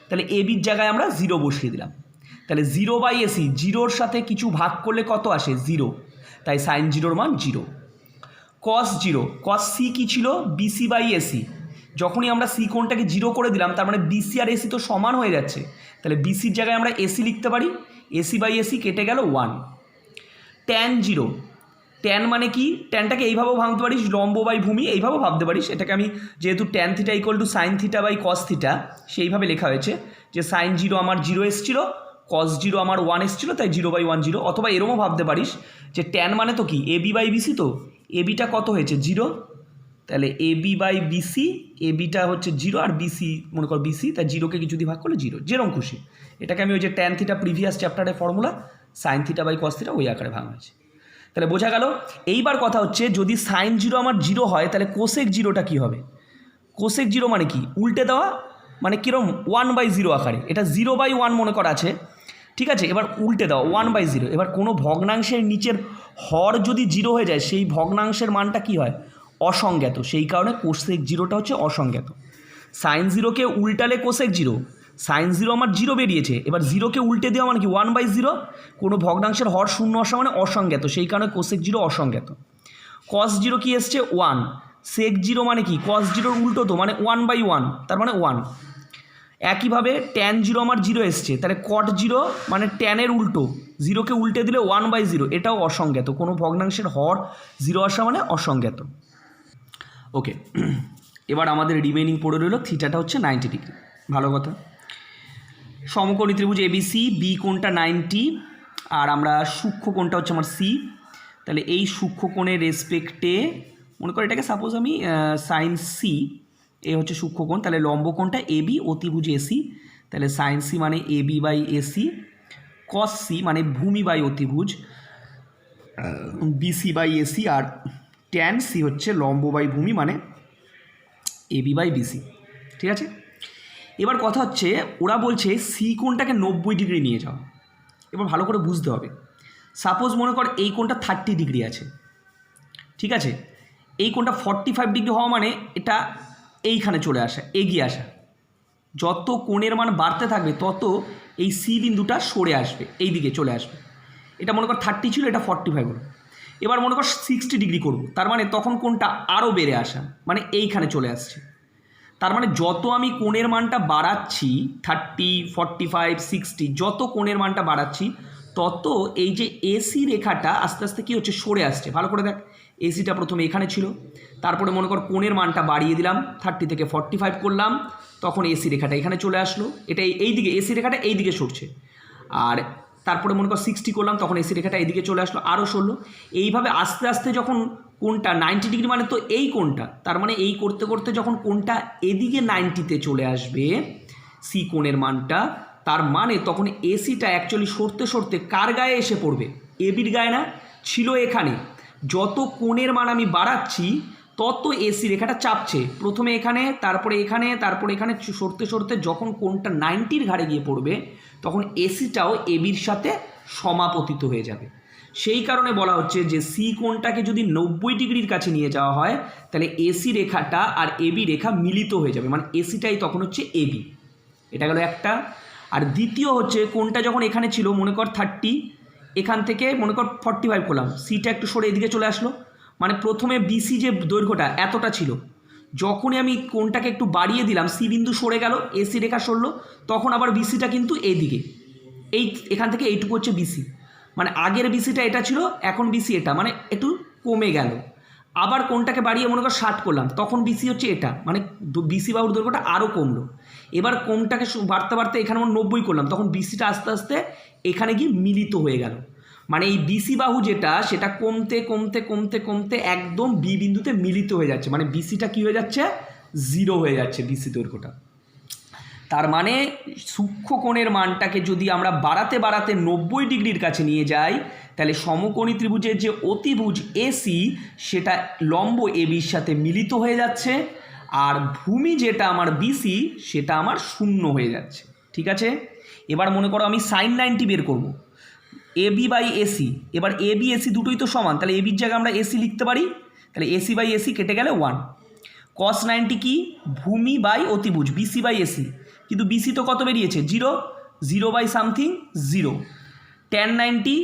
তাহলে এবির জায়গায় আমরা 0 বসিয়ে দিলাম। তাহলে 0/AC, 0-র সাথে কিছু ভাগ করলে কত আসে? 0, তাই সাইন 0-র মান 0। কস 0, কস সি কী ছিল? BC/AC। যখনই আমরা সি কোণটাকে 0 করে দিলাম তার মানে BC আর AC তো সমান হয়ে যাচ্ছে, তাহলে BCর জায়গায় আমরা AC লিখতে পারি, AC/AC কেটে গেল 1। ট্যান 0, ট্যান মানে কি? ট্যানটাকে এইভাবেও ভাবতে পারিস, লম্ব বাই ভূমি এইভাবেও ভাবতে পারিস। এটাকে আমি যেহেতু tan theta = sine theta by cos theta সেইভাবে লেখা হয়েছে যে সাইন 0 আমার 0 এসেছিলো, কস 0 আমার 1 এসেছিলো, তাই 0/1 0। অথবা এরমও ভাবতে পারিস যে ট্যান মানে তো কি? AB/BC, তো এবিটা কত হয়েছে? 0, তাহলে AB/BC, এবিটা হচ্ছে 0 আর BC মনে কর BC, তাই 0কে কিছু দিয়ে ভাগ করলে 0, যেরকম খুশি। এটাকে আমি ওই যে ট্যান থিটা প্রিভিয়াস চ্যাপ্টারের formula sine theta by cos theta ওই আকারে ভাঙা হয়েছে। তাহলে বোঝা গেল। এইবার কথা হচ্ছে যদি সাইন 0 আমার 0 হয় তাহলে কোসেক 0টা কী হবে? কোসেক 0 মানে কি? উল্টে দেওয়া, মানে কীরকম? 1/0 আকারে। এটা 0/1 মনে করা আছে, ঠিক আছে? এবার উল্টে দাও 1/0। এবার কোনো ভগ্নাংশের নিচের হর যদি 0 হয়ে যায় সেই ভগ্নাংশের মানটা কি হয়? অসংজ্ঞাত। সেই কারণে কোসেক 0টা হচ্ছে অসংজ্ঞাত। সাইন 0কে উল্টালে কোসেক 0, সাইন 0 আমার 0 বেরিয়েছে, এবার 0কে উল্টে দেওয়া মানে কি? 1/0। কোনো ভগ্নাংশের হর শূন্য আসা মানে অসংজ্ঞাত, সেই কারণে কোসেক 0 অসংজ্ঞাত। কস 0 কি এসছে? 1। সেক 0 মানে কি? কস 0-র উল্টো তো, মানে 1/1, তার মানে 1। একইভাবে ট্যান 0 আমার 0 এসছে, তাহলে কট 0 মানে ট্যানের উল্টো, 0কে উল্টে দিলে 1/0, এটাও অসংজ্ঞাত। কোনো ভগ্নাংশের হর 0 আসা মানে অসংজ্ঞাত। ওকে, এবার আমাদের রিমেইনিং পড়ে রইল থিটাটা হচ্ছে 90 ডিগ্রি। ভালো কথা। সমকোণী ত্রিভুজ ABC, বি কোণটা 90 আর আমরা সূক্ষ্ম কোণটা হচ্ছে আমার সি। তাহলে এই সূক্ষ্ম কোণের রেসপেক্টে মনে করি এটাকে সাপোজ আমি সাইন সি, এ হচ্ছে সূক্ষ্ম কোণ। তাহলে লম্ব কোণটা AB, অতিভুজ AC, তাহলে সাইন সি মানে AB/AC, কস সি মানে ভূমি বাই অতিভুজ BC/AC, আর ট্যান সি হচ্ছে লম্ব বাই ভূমি মানে AB/BC। ঠিক আছে? এবার কথা হচ্ছে ওরা বলছে সি কোণটাকে 90 ডিগ্রি নিয়ে যাও। এবার ভালো করে বুঝতে হবে। সাপোজ মনে কর এই কোণটা 30 ডিগ্রি আছে, ঠিক আছে? এই কোণটা 45 ডিগ্রি হওয়া মানে এটা এইখানে চলে আসা, এগিয়ে আসা। যত কোণের মান বাড়তে থাকবে তত এই সি বিন্দুটা সরে আসবে, এই দিকে চলে আসবে। এটা মনে কর 30 ছিল, এটা 45 হলো। এবার মনে কর 60 ডিগ্রি করব, তার মানে তখন কোণটা আরও বেড়ে আসা, মানে এইখানে চলে আসছে। তার মানে যত আমি কোণের মানটা বাড়াচ্ছি 30, 45, 60, যত কোণের মানটা বাড়াচ্ছি তত এই যে এসি রেখাটা আস্তে আস্তে কী হচ্ছে? সরে আসছে। ভালো করে দেখ, এসিটা প্রথমে এখানে ছিল, তারপরে মনে কর কোণের মানটা বাড়িয়ে দিলাম, 30 থেকে 45 করলাম, তখন এসি রেখাটা এখানে চলে আসলো, এটা এই দিকে, এসি রেখাটা এই দিকে সরছে। আর তারপরে মনে কর 60 করলাম, তখন এসি রেখাটা এইদিকে চলে আসলো, আরও সরলো। এইভাবে আস্তে আস্তে যখন কোণটা 90 ডিগ্রি মানে তো এই কোণটা, তার মানে এই করতে করতে যখন কোণটা এদিকে 90-তে চলে আসবে সি কোণের মানটা, তার মানে তখন এসিটা অ্যাকচুয়ালি সরতে সরতে কার গায়ে এসে পড়বে? এবির গায়ে না? ছিল এখানে। যত কোণের মান আমি বাড়াচ্ছি তত এসি রেখাটা চাপছে, প্রথমে এখানে, তারপরে এখানে, তারপরে এখানে, সরতে সরতে যখন কোণটা 90-র ঘাড়ে গিয়ে পড়বে তখন এসিটাও এবির সাথে সমাপতিত হয়ে যাবে। সেই কারণে বলা হচ্ছে যে সি কোণটাকে যদি 90 ডিগ্রির কাছে নিয়ে যাওয়া হয় তাহলে এসি রেখাটা আর এবি রেখা মিলিত হয়ে যাবে, মানে এসিটাই তখন হচ্ছে এবি। এটা গেল একটা। আর দ্বিতীয় হচ্ছে কোণটা যখন এখানে ছিল মনে কর 30, এখান থেকে মনে কর 45 করলাম, সিটা একটু সরে এদিকে চলে আসলো, মানে প্রথমে বিসি যে দৈর্ঘ্যটা এতটা ছিল, যখনই আমি কোণটাকে একটু বাড়িয়ে দিলাম সি বিন্দু সরে গেল, এসি রেখা সরলো, তখন আবার বিসিটা কিন্তু এইদিকে, এই এখান থেকে এইটুকু হচ্ছে বিসি, মানে আগের বিসিটা এটা ছিল, এখন বিসি এটা, মানে একটু কমে গেল। আবার কোণটাকে বাড়িয়ে মনে কর 60 করলাম, তখন বিসি হচ্ছে এটা, মানে বিসি বাহুর দৈর্ঘ্যটা আরও কমলো। এবার কোণটাকে বাড়তে বাড়তে এখানে 90 করলাম, তখন বিসিটা আস্তে আস্তে এখানে গিয়ে মিলিত হয়ে গেল, মানে এই বিসি বাহু যেটা সেটা কমতে কমতে কমতে কমতে একদম বি বিন্দুতে মিলিত হয়ে যাচ্ছে, মানে বিসিটা কী হয়ে যাচ্ছে? 0 হয়ে যাচ্ছে বিসি দৈর্ঘ্যটা। তার মানে সূক্ষ্ম কোণের মানটাকে যদি আমরা বাড়াতে বাড়াতে 90 ডিগ্রির কাছে নিয়ে যাই তাহলে সমকোণী ত্রিভুজের যে অতিভুজ এসি সেটা লম্ব এবির সাথে মিলিত হয়ে যাচ্ছে, আর ভূমি যেটা আমার বিসি সেটা আমার শূন্য হয়ে যাচ্ছে। ঠিক আছে? এবার মনে করো আমি সাইন 90 বের করব, AB/AC। এবার AB AC দুটোই তো সমান, তাহলে এবির জায়গায় আমরা এসি লিখতে পারি, তাহলে AC/AC কেটে গেলে 1। cos 90 কি? ভূমি বাই অতিভুজ BC/AC, কিন্তু বিসি তো কত বেরিয়েছে 0, 0 by something 0। tan 90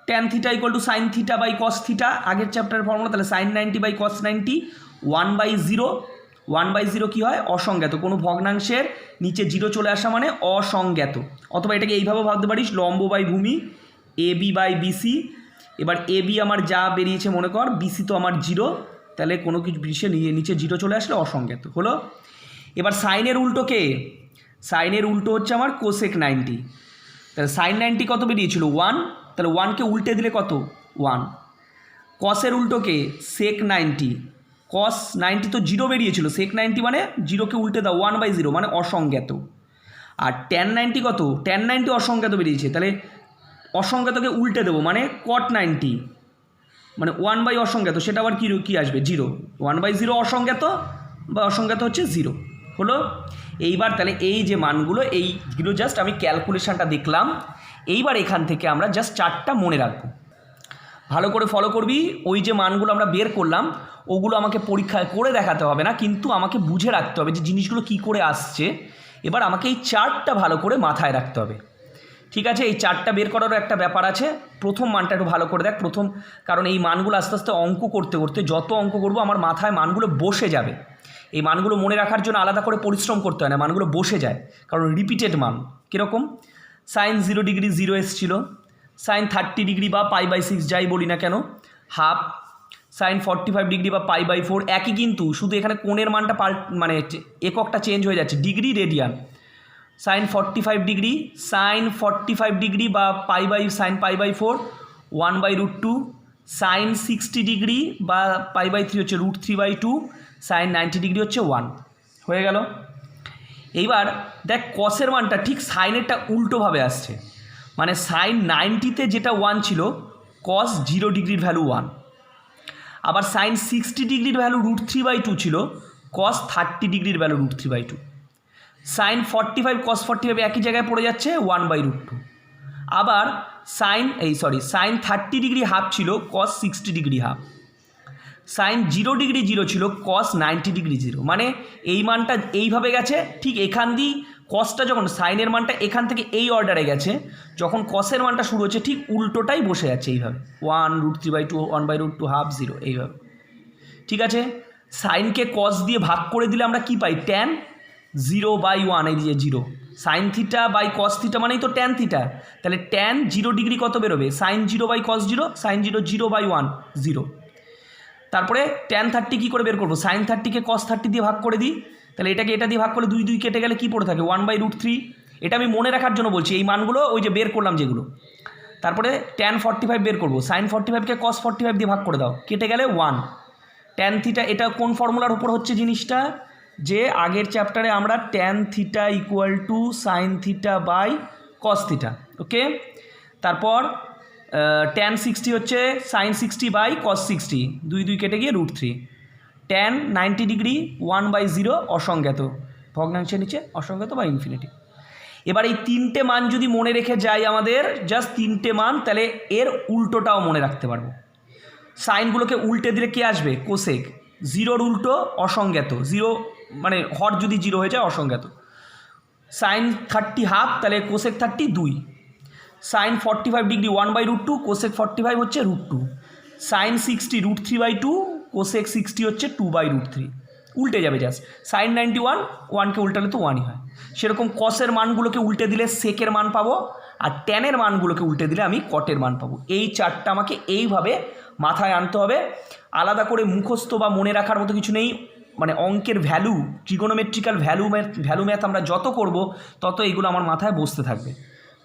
tan theta equal to sine theta by cos theta, আগের চ্যাপ্টারের ফর্মুলা। তাহলে সাইন 90 বাই কস 90 1/0। 1/0 কী হয়? অসংজ্ঞাত। কোনো ভগ্নাংশের নিচে 0 চলে আসা মানে অসংজ্ঞাত। অথবা এটাকে এইভাবে ভাবতে পারিস, লম্ব বাই ভূমি AB বাই BC। এবার AB আমার যা বেরিয়েছে মনে কর, BC তো আমার 0, তাহলে কোনো কিছু বিষয়ে নিচে 0 চলে আসলে অসংজ্ঞাত হলো। এবার সাইনের উল্টো কে? সাইনের উল্টো হচ্ছে আমার কোসেক 90। তাহলে সাইন 90 কত বেরিয়েছিল 1, তাহলে 1কে উল্টে দিলে কত 1। কসের উল্টো কে? সেক 90। কস 90 তো 0 বেরিয়েছিল, সেক 90 মানে 0কে উল্টে দাও 1/0 মানে অসংজ্ঞাত। আর tan 90 কত? tan 90 অসংজ্ঞাত বেরিয়েছে, তাহলে অসংজ্ঞাতকে উল্টে দেবো মানে cot 90 মানে 1 অসংজ্ঞাত, সেটা আবার কী আসবে 0। 1/0 অসংজ্ঞাত বা অসংজ্ঞাত হচ্ছে 0 হলো। এইবার তাহলে এই যে মানগুলো, এইগুলো জাস্ট আমি ক্যালকুলেশানটা দেখলাম। এইবার এখান থেকে আমরা জাস্ট চারটা মনে রাখবো, ভালো করে ফলো করবি। ওই যে মানগুলো আমরা বের করলাম ওগুলো আমাকে পরীক্ষায় করে দেখাতে হবে না, কিন্তু আমাকে বুঝে রাখতে হবে যে জিনিসগুলো কি করে আসছে। এবার আমাকে এই চারটা ভালো করে মাথায় রাখতে হবে, ঠিক আছে? এই চারটা বের করারও একটা ব্যাপার আছে। প্রথম মানটা একটু ভালো করে দেখ, প্রথম, কারণ এই মানগুলো আস্তে আস্তে অঙ্ক করতে করতে যত অঙ্ক করবো আমার মাথায় মানগুলো বসে যাবে। এই মানগুলো মনে রাখার জন্য আলাদা করে পরিশ্রম করতে হয় না, মানগুলো বসে যায়, কারণ রিপিটেড মান। কীরকম? সাইন 0 ডিগ্রি 0 এসেছিল, সাইন 30 ডিগ্রি বা π/6 যাই বলি না কেন হাফ, সাইন 45 ডিগ্রি বা π/4 একই, কিন্তু শুধু এখানে কোণের মানটা মানে এককটা চেঞ্জ হয়ে যাচ্ছে, degree radian. Sine 45 degree, sine 45 degree বা সাইন π/4 1/√2, সাইন 60 ডিগ্রি বা π/3 হচ্ছে √3/2, সাইন 90 ডিগ্রি হচ্ছে 1। হয়ে গেল। এইবার দেখ কসের মানটা ঠিক সাইনেরটা উল্টোভাবে আসছে, মানে সাইন 90-তে যেটা 1 ছিল কস 0 ডিগ্রির ভ্যালু 1, আবার সাইন 60 ডিগ্রির ভ্যালু √3/2 ছিল, কস 30 ডিগ্রির ভ্যালু √3/2। সাইন 45 কস 45 একই জায়গায় পড়ে যাচ্ছে 1/√2। আবার সাইন 30 ডিগ্রি হাফ ছিল, কস 60 ডিগ্রি হাফ। সাইন 0 ডিগ্রি 0 ছিল, কস 90 ডিগ্রি 0। মানে এই মানটা এইভাবে গেছে, ঠিক এখান দিয়ে কসটা যখন সাইনের মানটা এখান থেকে এই অর্ডারে গেছে, যখন কসের মানটা শুরু হচ্ছে ঠিক উল্টোটাই বসে যাচ্ছে এইভাবে 1√3/2 1/√2 হাফ 0 এইভাবে, ঠিক আছে? সাইনকে কস দিয়ে ভাগ করে দিলে আমরা কি পাই? ট্যান 0/1, এই যে 0। Sine theta by cos theta মানেই তো ট্যান থিটা, তাহলে ট্যান 0 ডিগ্রি কত বেরোবে? Sine 0/cos 0, sine 0/1 0। তারপরে ট্যান 30 কী করে বের করবো? সাইন 30কে কস 30 দিয়ে ভাগ করে দিই, তাহলে এটাকে এটা দিয়ে ভাগ করলে 2 2 কেটে গেলে কী পড়ে থাকে? 1/√3। এটা আমি মনে রাখার জন্য বলছি, এই মানগুলো ওই যে বের করলাম যেগুলো। তারপরে ট্যান 45 বের করবো, সাইন 45কে কস 45 দিয়ে ভাগ করে দাও, কেটে গেলে 1। ট্যান থিটা, এটা কোন ফর্মুলার উপর হচ্ছে জিনিসটা? যে আগের চ্যাপ্টারে আমরা tan theta equal to sine theta by cos theta, okay. তারপর ট্যান 60 হচ্ছে সাইন 60 বাই কস 60, 2 2 কেটে গিয়ে √3। ট্যান 90 ডিগ্রি 1/0 অসংজ্ঞাত, ভগ্নাংশের নিচে অসংজ্ঞাত বা ইনফিনিটি। এবার এই তিনটে মান যদি মনে রেখে যাই আমাদের, জাস্ট তিনটে মান, তাহলে এর উল্টোটাও মনে রাখতে পারবো। সাইনগুলোকে উল্টে দিলে কে আসবে? কোসেক। 0-র উল্টো অসংজ্ঞাত, 0 মানে হর যদি 0 হয়ে যায় অসংজ্ঞাত। সাইন 30 হাফ, তাহলে কোসেক 30 2। সাইন 45 ডিগ্রি 1/√2, কোসেক 45 হচ্ছে √2। সাইন 60 √3/2, কোসেক 60 হচ্ছে 2/√3। উল্টে যাবে জাস্ট। সাইন 91 1কে উল্টালে তো 1ই হয়। সেরকম কসের মানগুলোকে উল্টে দিলে সেকের মান পাবো, আর ট্যানের মানগুলোকে উল্টে দিলে আমি কটের মান পাবো। এই চারটা আমাকে এইভাবে মাথায় আনতে হবে, আলাদা করে মুখস্থ বা মনে রাখার মতো কিছু নেই। মানে অঙ্কের ভ্যালু, ট্রিগোনোমেট্রিক্যাল ভ্যালু ম্যাথ আমরা যত করব তত এইগুলো আমার মাথায় বসতে থাকবে,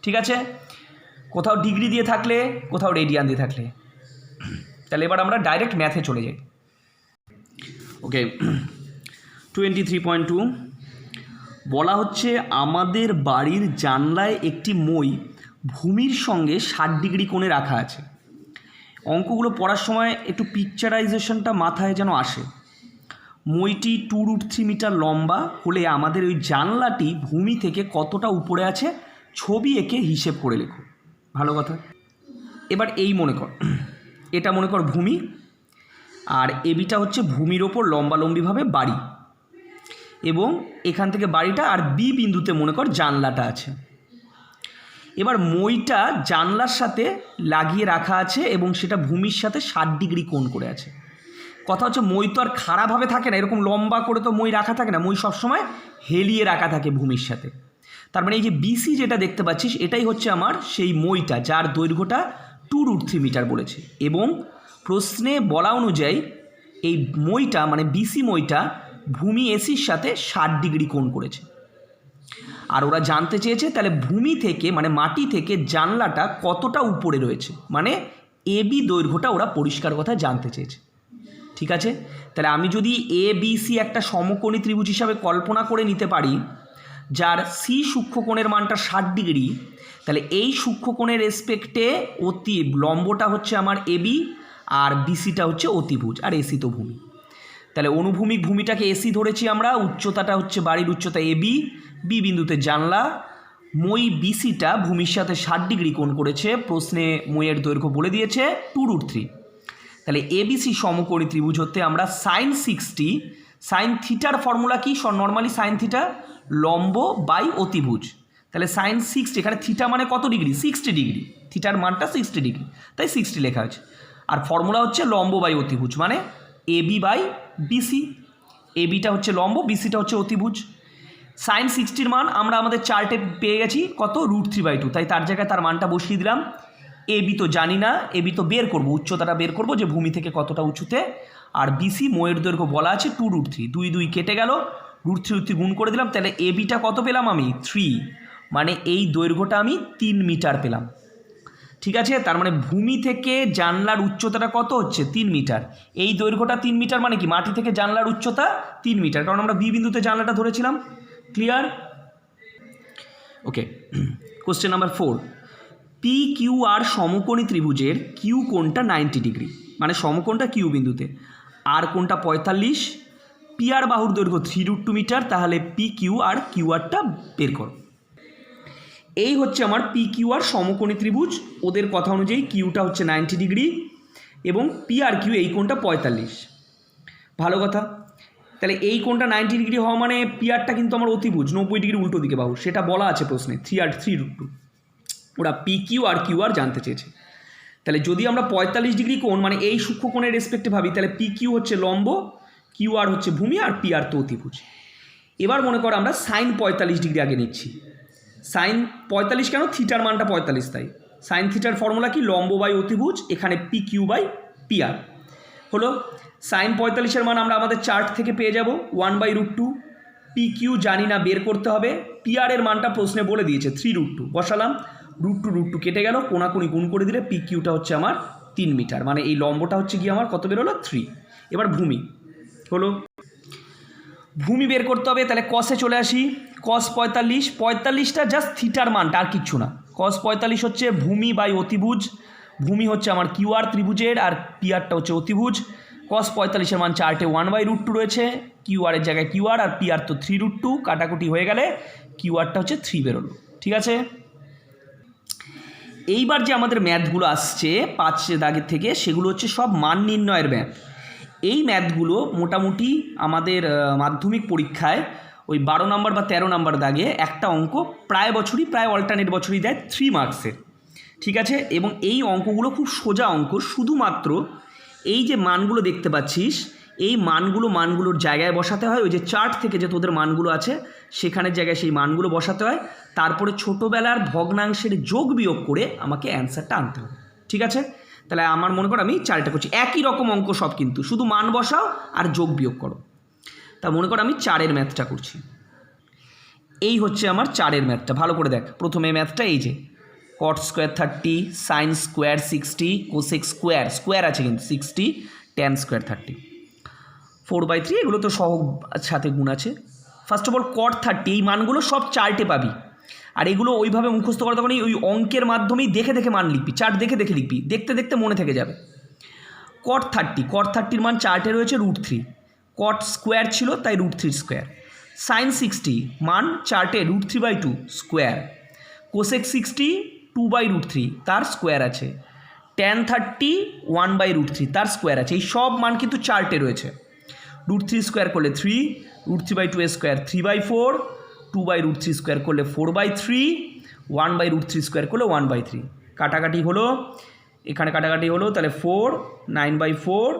ঠিক আছে? কোথাও ডিগ্রি দিয়ে থাকলে, কোথাও রেডিয়ান দিয়ে থাকলে। তাহলে এবার আমরা ডাইরেক্ট ম্যাথে চলে যাই। ওকে, 23.2 বলা হচ্ছে আমাদের বাড়ির জানলায় একটি মই ভূমির সঙ্গে 60 ডিগ্রি কোণে রাখা আছে। অঙ্কগুলো পড়ার সময় একটু পিকচারাইজেশনটা মাথায় যেন আসে। মইটি 2√3 মিটার লম্বা হলে আমাদের ওই জানলাটি ভূমি থেকে কতটা উপরে আছে ছবি এঁকে হিসেব করে লেখো। ভালো কথা। এবার এই মনে কর, এটা মনে কর ভূমি, আর এবিটা হচ্ছে ভূমির ওপর লম্বালম্বিভাবে বাড়ি। এবং এখান থেকে বাড়িটা, আর বি বিন্দুতে মনে কর জানলাটা আছে। এবার মইটা জানলার সাথে লাগিয়ে রাখা আছে এবং সেটা ভূমির সাথে 60 ডিগ্রি কোণ করে আছে। কথা হচ্ছে মই তো আর খাড়াভাবে থাকে না, এরকম লম্বা করে তো মই রাখা থাকে না, মই সবসময় হেলিয়ে রাখা থাকে ভূমির সাথে। তার মানে এই যে বিসি যেটা দেখতে পাচ্ছিস এটাই হচ্ছে আমার সেই মইটা, যার দৈর্ঘ্যটা 2√3 মিটার বলেছে। এবং প্রশ্নে বলা অনুযায়ী এই মইটা মানে বিসি মইটা ভূমি এসির সাথে 60 ডিগ্রি কোণ করেছে। আর ওরা জানতে চেয়েছে তাহলে ভূমি থেকে মানে মাটি থেকে জানলাটা কতটা উপরে রয়েছে, মানে এবি দৈর্ঘ্যটা ওরা পরিষ্কার কথা জানতে চেয়েছে। ঠিক আছে, তাহলে আমি যদি এ বি সি একটা সমকোণী ত্রিভুজ হিসাবে কল্পনা করে নিতে পারি, যার সি সূক্ষ্মকোণের মানটা 60 ডিগ্রি, তাহলে এই সূক্ষ্মকোণের রেসপেক্টে লম্বটা হচ্ছে আমার এবি, আর বিসিটা হচ্ছে অতিভুজ, আর এসি তো ভূমি। তাহলে অনুভূমিক ভূমিটাকে এসি ধরেছি আমরা, উচ্চতাটা হচ্ছে বাড়ির উচ্চতা এবি, বি বিন্দুতে জানলা, মই বিসিটা ভূমির সাথে 60 ডিগ্রি কোণ করেছে, প্রশ্নে মইয়ের দৈর্ঘ্য বলে দিয়েছে 2√3। তাহলে এবিসি সমকোণী ত্রিভুজ হতে আমরা সাইন 60, সাইন থিটার ফর্মুলা কি নর্মালি সাইন থিটা লম্ব বাই অতিভুজ। তাহলে সাইন 60, এখানে থিটা মানে কত ডিগ্রি, 60 ডিগ্রি, থিটার মানটা 60 ডিগ্রি, তাই 60 লেখা হয়েছে। আর ফর্মুলা হচ্ছে লম্ব বাই অতিভুজ, মানে এবি বাই বিসি, এবিটা হচ্ছে লম্ব, বিসিটা হচ্ছে অতিভুজ। সাইন 60-র মান আমরা আমাদের চার্টে পেয়ে গেছি কত, √3/2, তাই তার জায়গায় তার মানটা বসিয়ে দিলাম। এবি তো জানি না, এবি তো বের করবো, উচ্চতাটা বের করবো যে ভূমি থেকে কতটা উঁচুতে। আর বিসি মইয়ের দৈর্ঘ্য বলা আছে 2√3, 2 কেটে গেল, √3 গুণ করে দিলাম, তাহলে এবিটা কত পেলাম আমি 3, মানে এই দৈর্ঘ্যটা আমি 3 মিটার পেলাম। ঠিক আছে, তার মানে ভূমি থেকে জানলার উচ্চতাটা কত হচ্ছে 3 মিটার, এই দৈর্ঘ্যটা 3 মিটার, মানে কি মাটি থেকে জানলার উচ্চতা 3 মিটার, কারণ আমরা বি বিন্দুতে জানলাটা ধরেছিলাম। ক্লিয়ার? ওকে, question number 4, P Q R সমকোণী ত্রিভুজের কিউ কোণটা 90 ডিগ্রি, মানে সমকোণটা কিউ বিন্দুতে, আর কোণটা 45, পি আর বাহুর দৈর্ঘ্য 3√2 মিটার, তাহলে পি কিউ আর কিউ আরটা বের করো। এই হচ্ছে আমার পি কিউ আর সমকোণী ত্রিভুজ, ওদের কথা অনুযায়ী কিউটা হচ্ছে 90 ডিগ্রি এবং পি আর কিউ এই কোণটা 45। ভালো কথা, তাহলে এই কোণটা 90 ডিগ্রি হওয়া মানে পি আরটা কিন্তু আমার অতিভুজ, 90 ডিগ্রি উল্টো দিকে বাহু, সেটা বলা আছে প্রশ্নে 3√2। ওরা P Q R Q R জানতে চেয়েছে। তাহলে যদি আমরা 45 ডিগ্রি কোণ মানে এই সূক্ষ্মকোণের রেসপেক্টে ভাবি, তাহলে পি কিউ হচ্ছে লম্ব, কিউ আর হচ্ছে ভূমি, আর পি আর তো অতিভুজ। এবার মনে করো আমরা সাইন 45 ডিগ্রি আগে নিচ্ছি। সাইন 45 কেন, থিটার মানটা 45, তাই সাইন থিটার ফর্মুলা কি লম্ব বাই অতিভুজ, এখানে P Q by P R হলো। সাইন 45-এর মান আমরা আমাদের চার্ট থেকে পেয়ে যাব 1/√2, পি কিউ জানি না, বের করতে হবে। পি আর এর মানটা প্রশ্নে বলে দিয়েছে 3√2, বসালাম, √2 কেটে গেল, কোনাকুনি গুণ করে দিলে পি কিউটা হচ্ছে আমার 3 মিটার, মানে এই লম্বটা হচ্ছে গিয়ে আমার কত বেরোলো 3। এবার ভূমি হলো, ভূমি বের করতে হবে, তাহলে কসে চলে আসি। কস 45টা জাস্ট থিটার মানটা, আর কিচ্ছু না। কস 45 হচ্ছে ভূমি বাই অতিভুজ, ভূমি হচ্ছে আমার কিউ আর ত্রিভুজের, আর পি আরটা হচ্ছে অতিভুজ। কস 45-এর মান চার্টে 1/√2 রয়েছে, কিউ আরের জায়গায় কিউ আর, আর পি আর তো 3√2, কাটাকুটি হয়ে গেলে কিউ আরটা হচ্ছে 3 বেরোলো। ঠিক আছে, এইবার যে আমাদের ম্যাথগুলো আসছে 5 দাগের থেকে, সেগুলো হচ্ছে সব মান নির্ণয়ের ম্যাথ। এই ম্যাথগুলো মোটামুটি আমাদের মাধ্যমিক পরীক্ষায় ওই 12 নম্বর বা 13 নম্বর দাগে একটা অঙ্ক প্রায় অল্টারনেট বছরই দেয় 3 মার্কসের। ঠিক আছে, এবং এই অঙ্কগুলো খুব সোজা অঙ্ক, শুধুমাত্র এই যে মানগুলো দেখতে পাচ্ছিস, এই মানগুলোর জায়গায় বসাতে হয়, ওই যে চার্ট থেকে যে তোদের মানগুলো আছে সেখানের জায়গায় সেই মানগুলো বসাতে হয়, তারপরে ছোটোবেলার ভগ্নাংশের যোগ বিয়োগ করে আমাকে অ্যান্সারটা আনতে হবে। ঠিক আছে, তাহলে আমার মনে করো আমি 4টা করছি, একই রকম অঙ্ক সব, কিন্তু শুধু মান বসাও আর যোগ বিয়োগ করো। তা মনে করো আমি 4-এর ম্যাথটা করছি। এই হচ্ছে আমার 4-এর ম্যাথটা, ভালো করে দেখ। প্রথমে ম্যাথটা এই যে cot square 30, sine square 60, cosec square আছে কিন্তু 60, ট্যান স্কোয়ার 30, 4/3, এগুলো তো সহগ সাথে গুণ আছে। ফার্স্ট অফ অল কট 30, এই মানগুলো সব চার্টে পাবি, আর এগুলো ওইভাবে মুখস্থ করা তখন ওই অঙ্কের মাধ্যমেই দেখে দেখে মান লিখবি, চার্ট দেখে দেখে লিখবি, দেখতে দেখতে মনে থেকে যাবে। কট 30-র মান চার্টে রয়েছে √3, কট স্কোয়ার ছিল তাই √3 স্কোয়ার। সাইন 60 মান চার্টে √3/2 স্কোয়ার, কোসেক 60 2/√3 তার স্কোয়ার আছে, ট্যান 30 1/√3 তার স্কোয়ার আছে, এই সব মান কিন্তু চার্টে রয়েছে। √3 স্কোয়ার করলে 3, √3/2 স্কোয়ার 3/4, 2/√3 স্কোয়ার করলে 4/3, 1/√3 স্কোয়ার করলে 1/3। কাটাকাটি হলো, এখানে কাটাকাটি হলো, তাহলে 4, 9/4,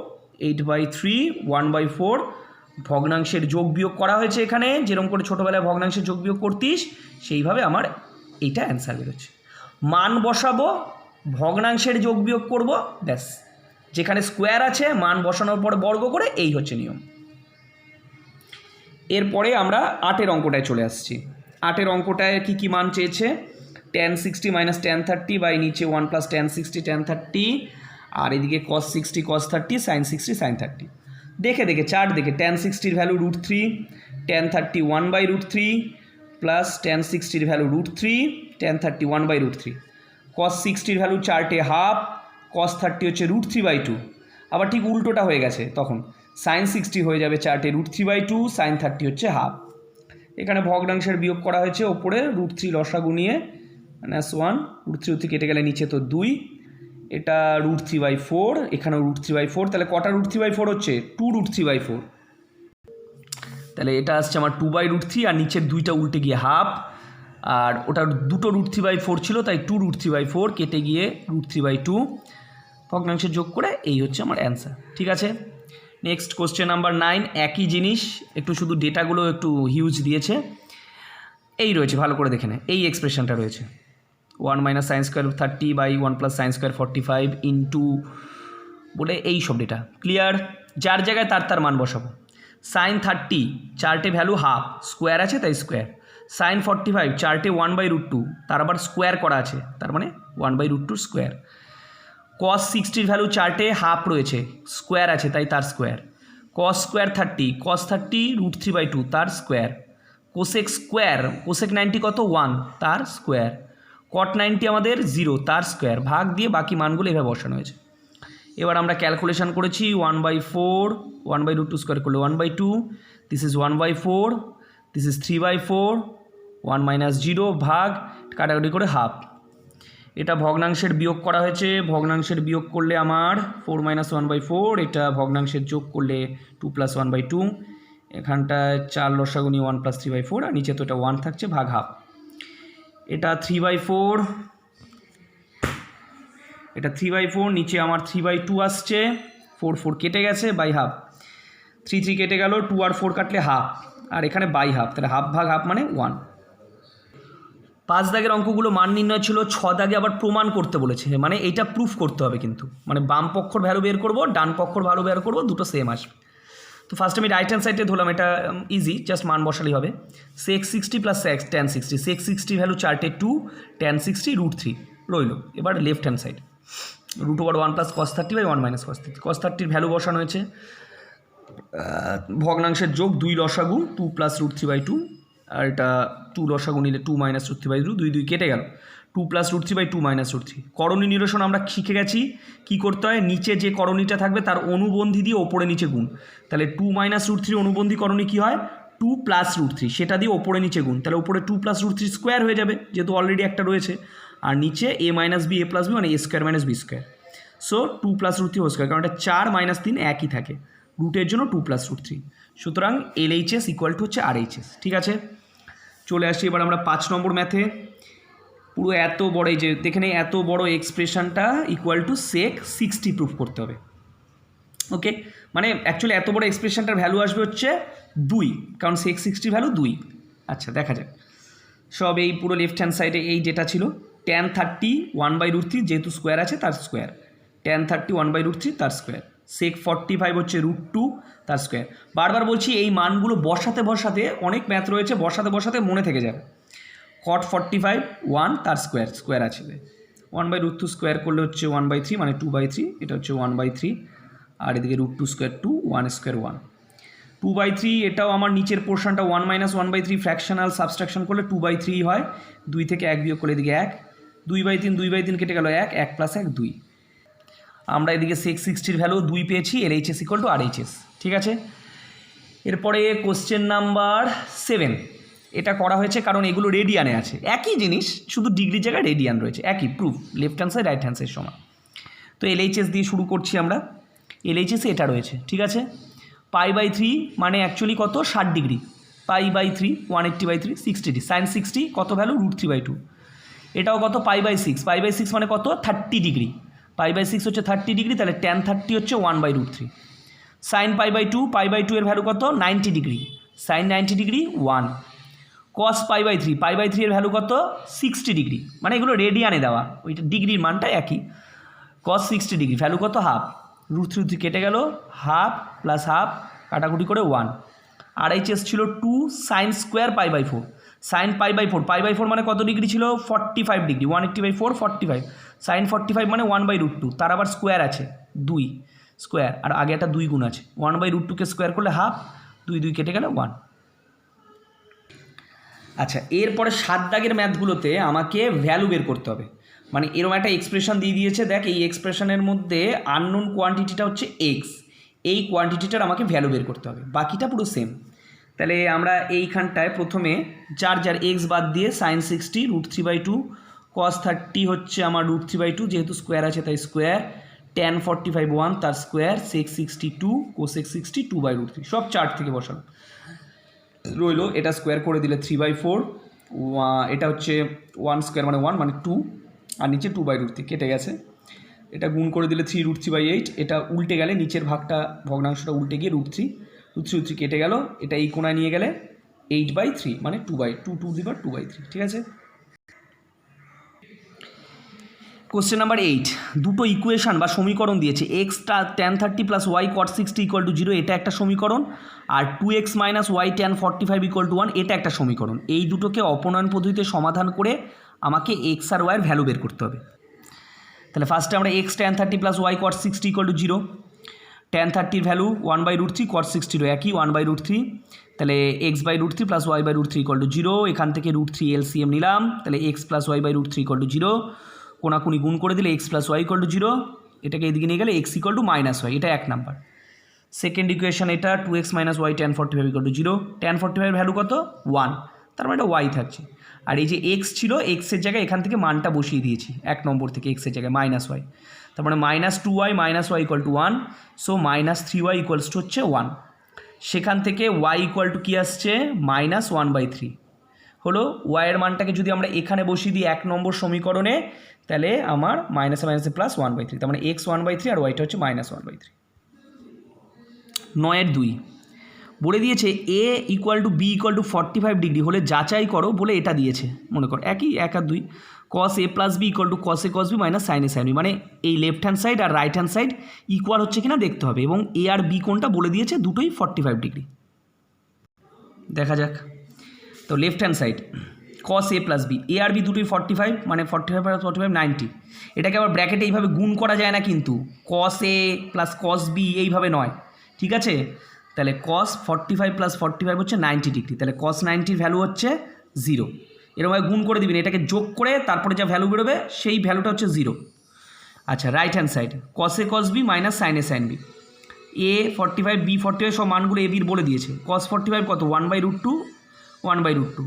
8/3, 1/4। ভগ্নাংশের যোগ বিয়োগ করা হয়েছে এখানে, যেরকম করে ছোটোবেলায় ভগ্নাংশের যোগ বিয়োগ করতিস সেইভাবে আমার এইটা অ্যান্সার বেরোচ্ছে। মান বসাবো, ভগ্নাংশের যোগ বিয়োগ করব, ব্যাস। যেখানে স্কোয়ার আছে মান বসানোর পর বর্গ করে, এই হচ্ছে নিয়ম। এরপরে আমরা 8-এর অঙ্কটায় চলে আসছি। 8-এর অঙ্কটায় কী কী মান চেয়েছে? tan 60 - tan 30 বাই নিচে 1 + tan 60 tan 30, আর এদিকে cos 60 cos 30 sin 60 sin 30। দেখে চার্ট দেখে, tan 60-র ভ্যালু √3, tan 30 1/√3 প্লাস tan 60-র ভ্যালু √3, tan 30 1/√3। cos 60-র ভ্যালু চার্টে হাফ, cos 30 হচ্ছে √3/2। আবার ঠিক উল্টোটা হয়ে গেছে, তখন sin 60 হয়ে যাবে চার্টে √3/2, sin 30 হচ্ছে হাফ। এখানে ভগ্নাংশের বিয়োগ করা হয়েছে, ওপরে √3 লসাগু নিয়ে -1, √3 কেটে গেলে নিচে তো 2, এটা √3/4, এখানেও √3/4, তাহলে কটা √3/4 হচ্ছে? 2√3/4। তাহলে এটা আসছে আমার 2/√3, আর নিচের 2টা উল্টে গিয়ে হাফ, আর ওটা দুটো √3/4 ছিল, তাই 2√3/4 কেটে গিয়ে √3/2। ভগ্নাংশের যোগ করে এই হচ্ছে আমার অ্যান্সার। ঠিক আছে, নেক্সট কোশ্চেন নাম্বার 9। একই জিনিস, একটু শুধু ডেটাগুলো একটু হিউজ দিয়েছে। এই রয়েছে, ভালো করে দেখে নেয়, এই এক্সপ্রেশনটা রয়েছে 1 - sin square 30 by 1 + sin square 45 into বলে এই সব ডেটা ক্লিয়ার। যার জায়গায় তার মান বসাবো। sin 30 চার্টে ভ্যালু হাফ, স্কোয়ার আছে তাই স্কোয়ার। sin 45 চার্টে 1/√2, তার আবার স্কোয়ার করা আছে, তার মানে 1/√2 স্কোয়ার। cos 60-র ভ্যালু চার্টে হাফ রয়েছে, স্কোয়ার আছে তাই তার স্কোয়ার। cos স্কোয়ার 30, cos 30 √3/2 তার স্কোয়ার। cosec স্কোয়ার, cosec 90 কত? 1, তার স্কোয়ার। cot 90 আমাদের 0, তার স্কোয়ার। ভাগ দিয়ে বাকি মানগুলো এভাবে বসানো হয়েছে। এবার আমরা ক্যালকুলেশন করেছি 1/4, 1/√2 স্কোয়ার করলে 1/2, দিস ইজ 1/4, দিস ইজ 3/4, 1 - 0 ভাগ কাটাকাটি করে হাফ। এটা ভগ্নাংশের বিয়োগ করা হয়েছে, ভগ্নাংশের বিয়োগ করলে আমার 4 - 1/4, এটা ভগ্নাংশের যোগ করলে 2 + 1/2, এখানটায় 4 লসাগু নিয়ে 1 + 3/4, আর নিচে তো এটা 1 থাকছে, ভাগ হাফ। এটা 3/4, এটা 3/4, নিচে আমার 3/2 আসছে, 4 কেটে গেছে, বাই হাফ। 3 কেটে গেল, 2 আর 4 কাটলে হাফ, আর এখানে বাই হাফ, তাহলে হাফ ভাগ হাফ মানে 1। 5 দাগের অঙ্কগুলো মান নির্ণয় ছিল, 6 দাগে আবার প্রমাণ করতে বলেছে, মানে এইটা প্রুফ করতে হবে কিন্তু, মানে বাম পক্ষর ভ্যালু বের করবো, ডান পক্ষর ভ্যালু বের করবো, দুটো সেম আসবে। তো ফার্স্ট আমি রাইট হ্যান্ড সাইডে ধরলাম, এটা ইজি, জাস্ট মান বসালেই হবে। sec 60 + tan 60, sec 60 ভ্যালু চার্টে 2, tan 60 √3 রইল। এবার left hand side √1 + cos 30 by 1 - cos 30, cos 30-র ভ্যালু বসানো হয়েছে, ভগ্নাংশের যোগ 2 লসাগু 2 + √3/2, আর এটা 2 লসাগু নিলে 2 - √3/2, 2 কেটে গেল, 2 + √3/2 - √3। করণী নিরসন আমরা শিখে গেছি, কি করতে হয়? নিচে যে করণীটা থাকবে তার অনুবন্ধী দিয়ে ওপরে নিচে গুণ। তাহলে 2 - √3 অনুবন্ধী করণী কী হয়? 2 + √3, সেটা দিয়ে ওপরে নিচে গুণ, তাহলে ওপরে 2 + √3 স্কোয়ার হয়ে যাবে, যেহেতু অলরেডি একটা রয়েছে, আর নিচে a - b a + b মানে a² - b²। So 2 + √3 whole square, কারণ এটা 4 - 3 একই থাকে, রুটের জন্য 2 + √3। সুতরাং LHS = হচ্ছে RHS। ঠিক আছে, চলে আসি এবার আমরা 5 নম্বর ম্যাথে। পুরো এত বড়, এই যে দেখে নেই, এত বড় এক্সপ্রেশনটা = sec 60 প্রুফ করতে হবে। ওকে, মানে অ্যাকচুয়ালি এত বড় এক্সপ্রেশনটার ভ্যালু আসবে হচ্ছে 2, কারণ sec 60 ভ্যালু 2। আচ্ছা, দেখা যাক সব। এই পুরো লেফট হ্যান্ড সাইডে এই যেটা ছিল tan 30 1/√3, যেহেতু স্কোয়ার আছে তার স্কোয়ার, tan 30 1/√3 তার স্কোয়ার। sec 45 হচ্ছে √2 তার স্কোয়ার। বারবার বলছি এই মানগুলো বসাতে বসাতে, অনেক ম্যাথ রয়েছে, বসাতে বসাতে মনে থেকে যাবে। cot 45 1 তার স্কোয়ার আছে, 1/√2 স্কোয়ার করলে হচ্ছে 1/3, মানে 2/3, এটা হচ্ছে 1/3, আর এদিকে √2 স্কোয়ার 2, 1 স্কোয়ার 1, 2/3। এটাও আমার নিচের পোর্শনটা 1 - 1/3 ফ্র্যাকশনাল সাবস্ট্রাকশন করলে 2/3 হয়, 2 থেকে 1 বিয়োগ করলে এদিকে 1, 2/3 কেটে গেল 1, 1 + 1 2। আমরা এদিকে sec 60-র ভ্যালু 2 পেয়েছি, LHS = RHS। ঠিক আছে, এরপরে কোশ্চেন নাম্বার 7। এটা করা হয়েছে কারণ এগুলো রেডিয়ানে আছে, একই জিনিস, শুধু ডিগ্রির জায়গায় রেডিয়ান রয়েছে, একই proof, left hand side right hand side সমান। তো LHS দিয়ে শুরু করছি আমরা। LHS এটা রয়েছে, ঠিক আছে। π/3 মানে অ্যাকচুয়ালি কত 60 ডিগ্রি, π/3 180/3 60 ডিগ্রি, সাইন 60 কত ভ্যালু √3/2, এটাও কত π/6, π/6 মানে কত 30 ডিগ্রি, π/6 হচ্ছে 30 ডিগ্রি, তাহলে tan 30 হচ্ছে 1/√3, সাইন π/2, π/2 এর ভ্যালু কত 90 ডিগ্রি, সাইন 90 ডিগ্রি 1, কস π/3, π/3 এর ভ্যালু কত 60 ডিগ্রি, মানে এগুলো রেডিয়ানে দেওয়া, ওইটা ডিগ্রির মানটা একই, কস 60 ডিগ্রি ভ্যালু কত হাফ, √3 কেটে গেল, হাফ প্লাস হাফ কাটাকুটি করে 1, RHS ছিল 2 সাইন স্কোয়ার π/4, সাইন π/4 মানে কত ডিগ্রি ছিল 45 ডিগ্রি, 180/4 45, সাইন 45 মানে 1/√2, তার আবার স্কোয়ার আছে 2 স্কোয়ার, আর আগে একটা 2 গুণ আছে, 1/√2কে স্কোয়ার করলে হাফ, 2 কেটে গেলে 1। আচ্ছা, এরপরে 7 দাগের ম্যাথগুলোতে আমাকে ভ্যালু বের করতে হবে, মানে এরকম একটা এক্সপ্রেশন দিয়ে দিয়েছে, দেখ এই এক্সপ্রেশনের মধ্যে আননোন কোয়ান্টিটিটা হচ্ছে এক্স, এই কোয়ান্টিটিটার আমাকে ভ্যালু বের করতে হবে, বাকিটা পুরো সেম। তাহলে আমরা এইখানটায় প্রথমে যার এক্স বাদ দিয়ে সাইন 60 √3/2, কস 30 হচ্ছে আমার √3/2, যেহেতু স্কোয়ার আছে তাই স্কোয়ার, tan 45 1 তার স্কোয়ার, সেক 62 কোসেক 60 2/√3, সব চার্ট থেকে বসানো রইল, এটা স্কোয়ার করে দিলে 3/4, এটা হচ্ছে 1 স্কোয়ার মানে 1 মানে 2, আর নিচে 2/√3 কেটে গেছে, এটা গুণ করে দিলে 3√3/8, এটা উল্টে গেলে নিচের ভাগটা ভগ্নাংশটা উল্টে গিয়ে √3 কেটে গেল, এটা এই কোণায় নিয়ে গেলে 8/3 মানে 2/3, ঠিক আছে। কোশ্চেন নাম্বার 8, দুটো ইকুয়েশান বা সমীকরণ দিয়েছে, x tan 30 plus y cot 60 = 0, এটা একটা সমীকরণ, আর 2x মাইনাস y tan 45 = 1, এটা একটা সমীকরণ। এই দুটোকে অপনয়ন পদ্ধতিতে সমাধান করে আমাকে x আর y এর ভ্যালু বের করতে হবে। তাহলে ফার্স্টে আমরা x tan 30 plus y cot 60 = 0, tan 30 value 1/√3, cot 60 একই 1/√3, তাহলে x/√3 প্লাস y/√3 = 0, এখান থেকে √3 LCM নিলাম, তাহলে x প্লাস y/√3 = 0, কোনাকুনি গুণ করে দিলে x প্লাস y = 0, এটাকে এদিকে নিয়ে গেলে x = -y, এটা এক নাম্বার। সেকেন্ড ইকুয়েশন এটা 2x minus y tan 45 = 0, tan 45 value কত 1, তার মানে এটা y থাকছে, আর এই যে x ছিল এক্সের জায়গায় এখান থেকে মানটা বসিয়ে দিয়েছি 1 নম্বর থেকে এক্সের জায়গায় -y, তার মানে -2y -y = 1, সো -3y হচ্ছে 1, সেখান থেকে y কি আসছে -1/3 হলো, y এর মানটাকে যদি আমরা এখানে বসিয়ে দিই 1 নম্বর সমীকরণে, তাহলে আমার মাইনাসে মাইনাসে প্লাস 1/3, তার মানে x 1/3 আর ওয়াইটা হচ্ছে -1/3। 9-2 বলে দিয়েছে a = b = 45 ডিগ্রি হলে যাচাই করো বলে এটা দিয়েছে, মনে কর একই 1 আর 2, cos a plus b = cos a cos b minus sin a sin b, মানে এই লেফট হ্যান্ড সাইড আর রাইট হ্যান্ড সাইড ইকুয়াল হচ্ছে কিনা দেখতে হবে, এবং a আর b কোনটা বলে দিয়েছে দুটোই 45 ডিগ্রি। দেখা যাক, তো left hand side cos a plus b, a আর b দুটোই 45, মানে 45 + 45 90, এটাকে আবার ব্র্যাকেটে এইভাবে গুণ করা যায় না কিন্তু, cos a plus cos b এইভাবে নয়, ঠিক আছে। তাহলে cos 45 + 45 হচ্ছে 90 ডিগ্রি, তাহলে cos 90 ভ্যালু হচ্ছে 0, এরকমভাবে গুণ করে দিবেন, এটাকে যোগ করে তারপরে যা ভ্যালু বেরোবে সেই ভ্যালুটা হচ্ছে 0। আচ্ছা, right hand side cos a cos b minus sin a sin b, a 45 b 45 সব মানগুলো a b বলে দিয়েছে, cos 45 কত 1/√2,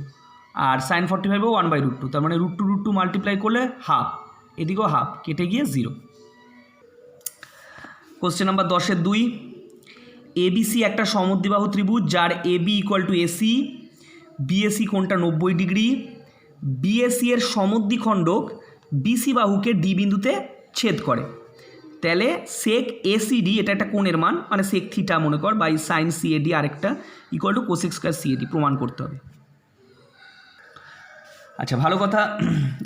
আর sin 45 ও 1/√2, তার মানে √2 মাল্টিপ্লাই করলে হাফ, এদিকেও হাফ, কেটে গিয়ে 0। কোশ্চেন নাম্বার 10-2, ABC একটা সমদ্বিবাহু ত্রিভুজ যার AB = AC, BAC কোণটা 90 ডিগ্রি, BAC এর সমদ্বিখণ্ডক BC বাহুকে D বিন্দুতে ছেদ করে, তাহলে sec ACD এটা একটা কোণের মান, মানে sec থিটা মনে কর, বাই sin CAD আরেকটা = cosec স্কয়ার CAD প্রমাণ করতে হবে। আচ্ছা, ভালো কথা,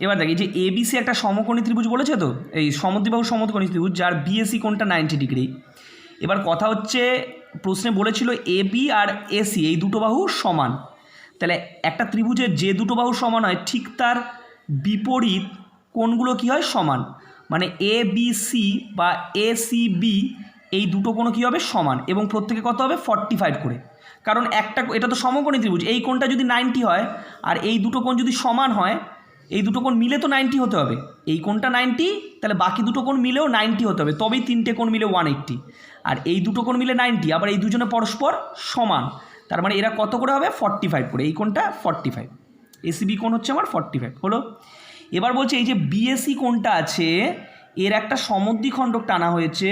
এবার দেখি যে ABC একটা সমকোণী ত্রিভুজ বলেছে, তো এই সমদ্বিবাহু সমকোণী ত্রিভুজ যার BAC কোণটা 90 ডিগ্রি। এবার কথা হচ্ছে প্রশ্নে বলেছিল AB আর AC এই দুটো বাহু সমান, তাহলে একটা ত্রিভুজের যে দুটো বাহু সমান হয় ঠিক তার বিপরীত কোণগুলো কী হয় সমান, মানে ABC বা ACB এই দুটো কোণ কী হবে সমান, এবং প্রত্যেকে কত হবে 45 করে, কারণ একটা এটা তো সমকোণী ত্রিভুজ, এই কোণটা যদি 90 হয় আর এই দুটো কোণ যদি সমান হয়, এই দুটো কোণ মিলে তো 90 হতে হবে, এই কোণটা 90, তাহলে বাকি দুটো কোণ মিলেও 90 হতে হবে, তবেই তিনটে কোণ মিলে 180, আর এই দুটো কোণ মিলে 90, আবার এই দুজনে পরস্পর সমান, তার মানে এরা কত করে হবে 45 করে, এই কোণটা 45, ACB কোণ হচ্ছে আমার 45 হলো। এবার বলছে এই যে BAC কোণটা আছে এর একটা সমদ্বিখণ্ডক টানা হয়েছে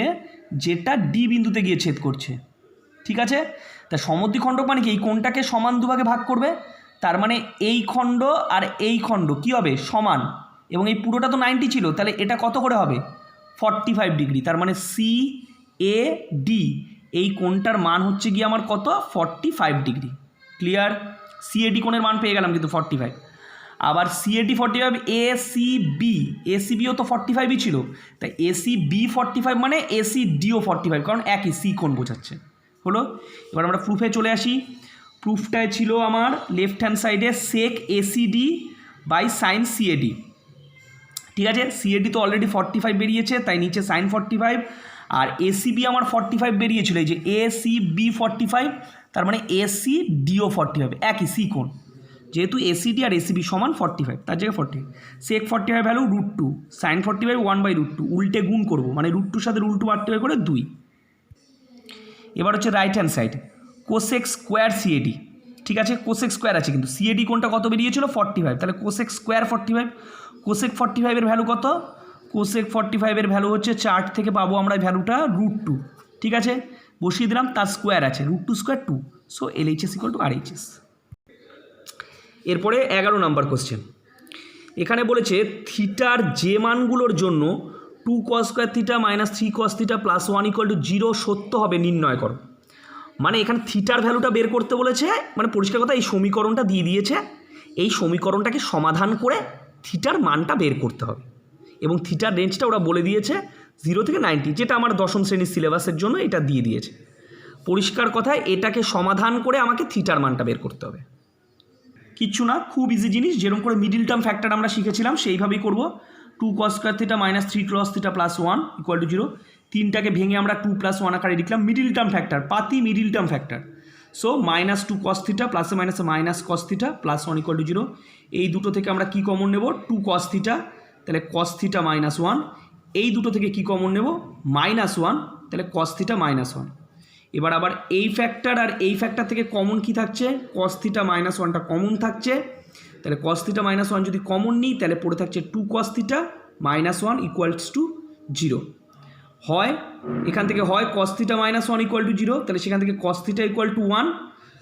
যেটা D বিন্দুতে গিয়ে ছেদ করছে, ঠিক আছে, তা সমদ্বিখণ্ডক মানে কি এই কোণটাকে সমান দুভাগে ভাগ করবে, তার মানে এই খণ্ড আর এই খণ্ড কী হবে সমান, এবং এই পুরোটা তো 90 ছিল, তাহলে এটা কত করে হবে 45 ডিগ্রি, তার মানে CAD এই কোণটার মান হচ্ছে গিয়ে আমার কত 45 ডিগ্রি। ক্লিয়ার? CAD কোণের মান পেয়ে গেলাম কিন্তু 45। আবার CAD 45, ACBও তো 45ই ছিল, তাই ACB 45 মানে ACDও 45, কারণ একই সি কোণ বোঝাচ্ছে। হলো, এবার আমরা প্রুফে চলে আসি। প্রুফটায় ছিল আমার লেফট হ্যান্ড সাইডে সেক ACD বাই সাইন CAD। ঠিক আছে, CAD তো অলরেডি 45 বেরিয়েছে, তাই নিচে সাইন 45, আর ACB আমার 45 বেরিয়েছিল, এই যে ACB 45, তার মানে ACDও 45, একই সি কোণ, যেহেতু ACD আর ACB সমান 45, তার জায়গায় 40। সেক 45 ভ্যালু √2, সাইন 45 1/√2, উল্টে গুণ করবো, মানে √2 সাথে √2 85 করে 2। এবার হচ্ছে right hand side cosec square CAD। ঠিক আছে, কোসেক স্কোয়ার আছে কিন্তু CAD কোণটা কত বেরিয়েছিল 45, তাহলে কোসেক স্কোয়ার 45। কোসেক 45 এর ভ্যালু কত? কোসেক 45 এর ভ্যালু হচ্ছে চার্ট থেকে পাবো আমরা ভ্যালুটা √2। ঠিক আছে, বসিয়ে দিলাম, তার স্কোয়ার আছে √2 স্কোয়ার 2, সো LHS = RHS। এরপরে 11 নম্বর কোশ্চেন, এখানে বলেছে থিটার যে মানগুলোর জন্য 2 cos square theta minus 3 cos theta plus 1 = 0 সত্য হবে নির্ণয় করো। মানে এখানে থিটার ভ্যালুটা বের করতে বলেছে, মানে পরিষ্কার কথা এই সমীকরণটা দিয়ে দিয়েছে, এই সমীকরণটাকে সমাধান করে থিটার মানটা বের করতে হবে, এবং থিটার রেঞ্জটা ওরা বলে দিয়েছে 0 থেকে 90, যেটা আমার দশম শ্রেণীর সিলেবাসের জন্য এটা দিয়ে দিয়েছে। পরিষ্কার কথা এটাকে সমাধান করে আমাকে থিটার মানটা বের করতে হবে, কিচ্ছু না, খুব ইজি জিনিস। যেরকম করে মিডিল টার্ম ফ্যাক্টর আমরা শিখেছিলাম সেইভাবেই করব। 2 cos square theta minus 3 cos theta plus 1 = 0, তিনটাকে ভেঙে আমরা 2 + 1 আকারে লিখলাম, মিডিল টার্ম ফ্যাক্টর, পাতি middle term factor. So -2 cos theta প্লাসে মাইনাসে মাইনাস cos থিটা প্লাস 1 = 0। এই দুটো থেকে আমরা কি কমন নেব 2 cos থিটা, তাহলে cos থিটা -1। এই দুটো থেকে কি কমন নেব -1, তাহলে cos থিটা -1। এবার আবার এই ফ্যাক্টর আর এই ফ্যাক্টর থেকে কমন কি থাকছে cos থিটা -1টা কমন থাকছে, তাহলে cos থিটা -1 যদি কমন নিই তাহলে পড়ে থাকছে 2 cos থিটা -1 = 0। হয় এখান থেকে হয় cos থিটা -1 = 0, তাহলে সেখান থেকে cos থিটা = 1,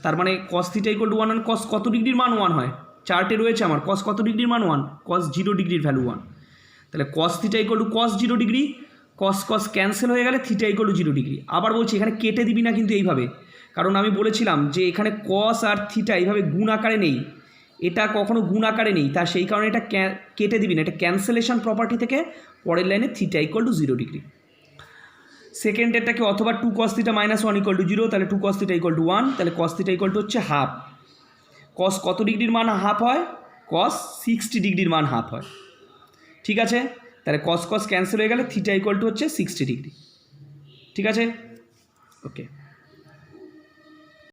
তার মানে cos থিটা = 1, cos কত ডিগ্রির মান 1 হয় চার্টে রয়েছে আমার, cos কত ডিগ্রির মান 1, cos 0 ডিগ্রির ভ্যালু 1, তাহলে cos theta = cos 0 degree, cos cancel হয়ে গেলে থিটা = 0 ডিগ্রি। আবার বলছি এখানে কেটে দিবি না কিন্তু এইভাবে, কারণ আমি বলেছিলাম যে এখানে cos আর থিটা এইভাবে গুণ আকারে নেই, এটা কখনো গুণ আকারে নেই, তা সেই কারণে এটা কেটে দিবি না, এটা ক্যান্সেলেশন প্রপার্টি থেকে পরের লাইনে থিটা = 0 ডিগ্রি। সেকেন্ডেরটাকে অথবা 2 cos থিটা -1 = 0, তাহলে 2 cos থিটা = 1, তাহলে cos থিটা হচ্ছে হাফ। cos কত ডিগ্রির মান হাফ হয়? cos 60 ডিগ্রির মান হাফ হয়। ঠিক আছে, তাহলে cos ক্যান্সেল হয়ে গেলে থিটা হচ্ছে 60 ডিগ্রি। ঠিক আছে, ওকে।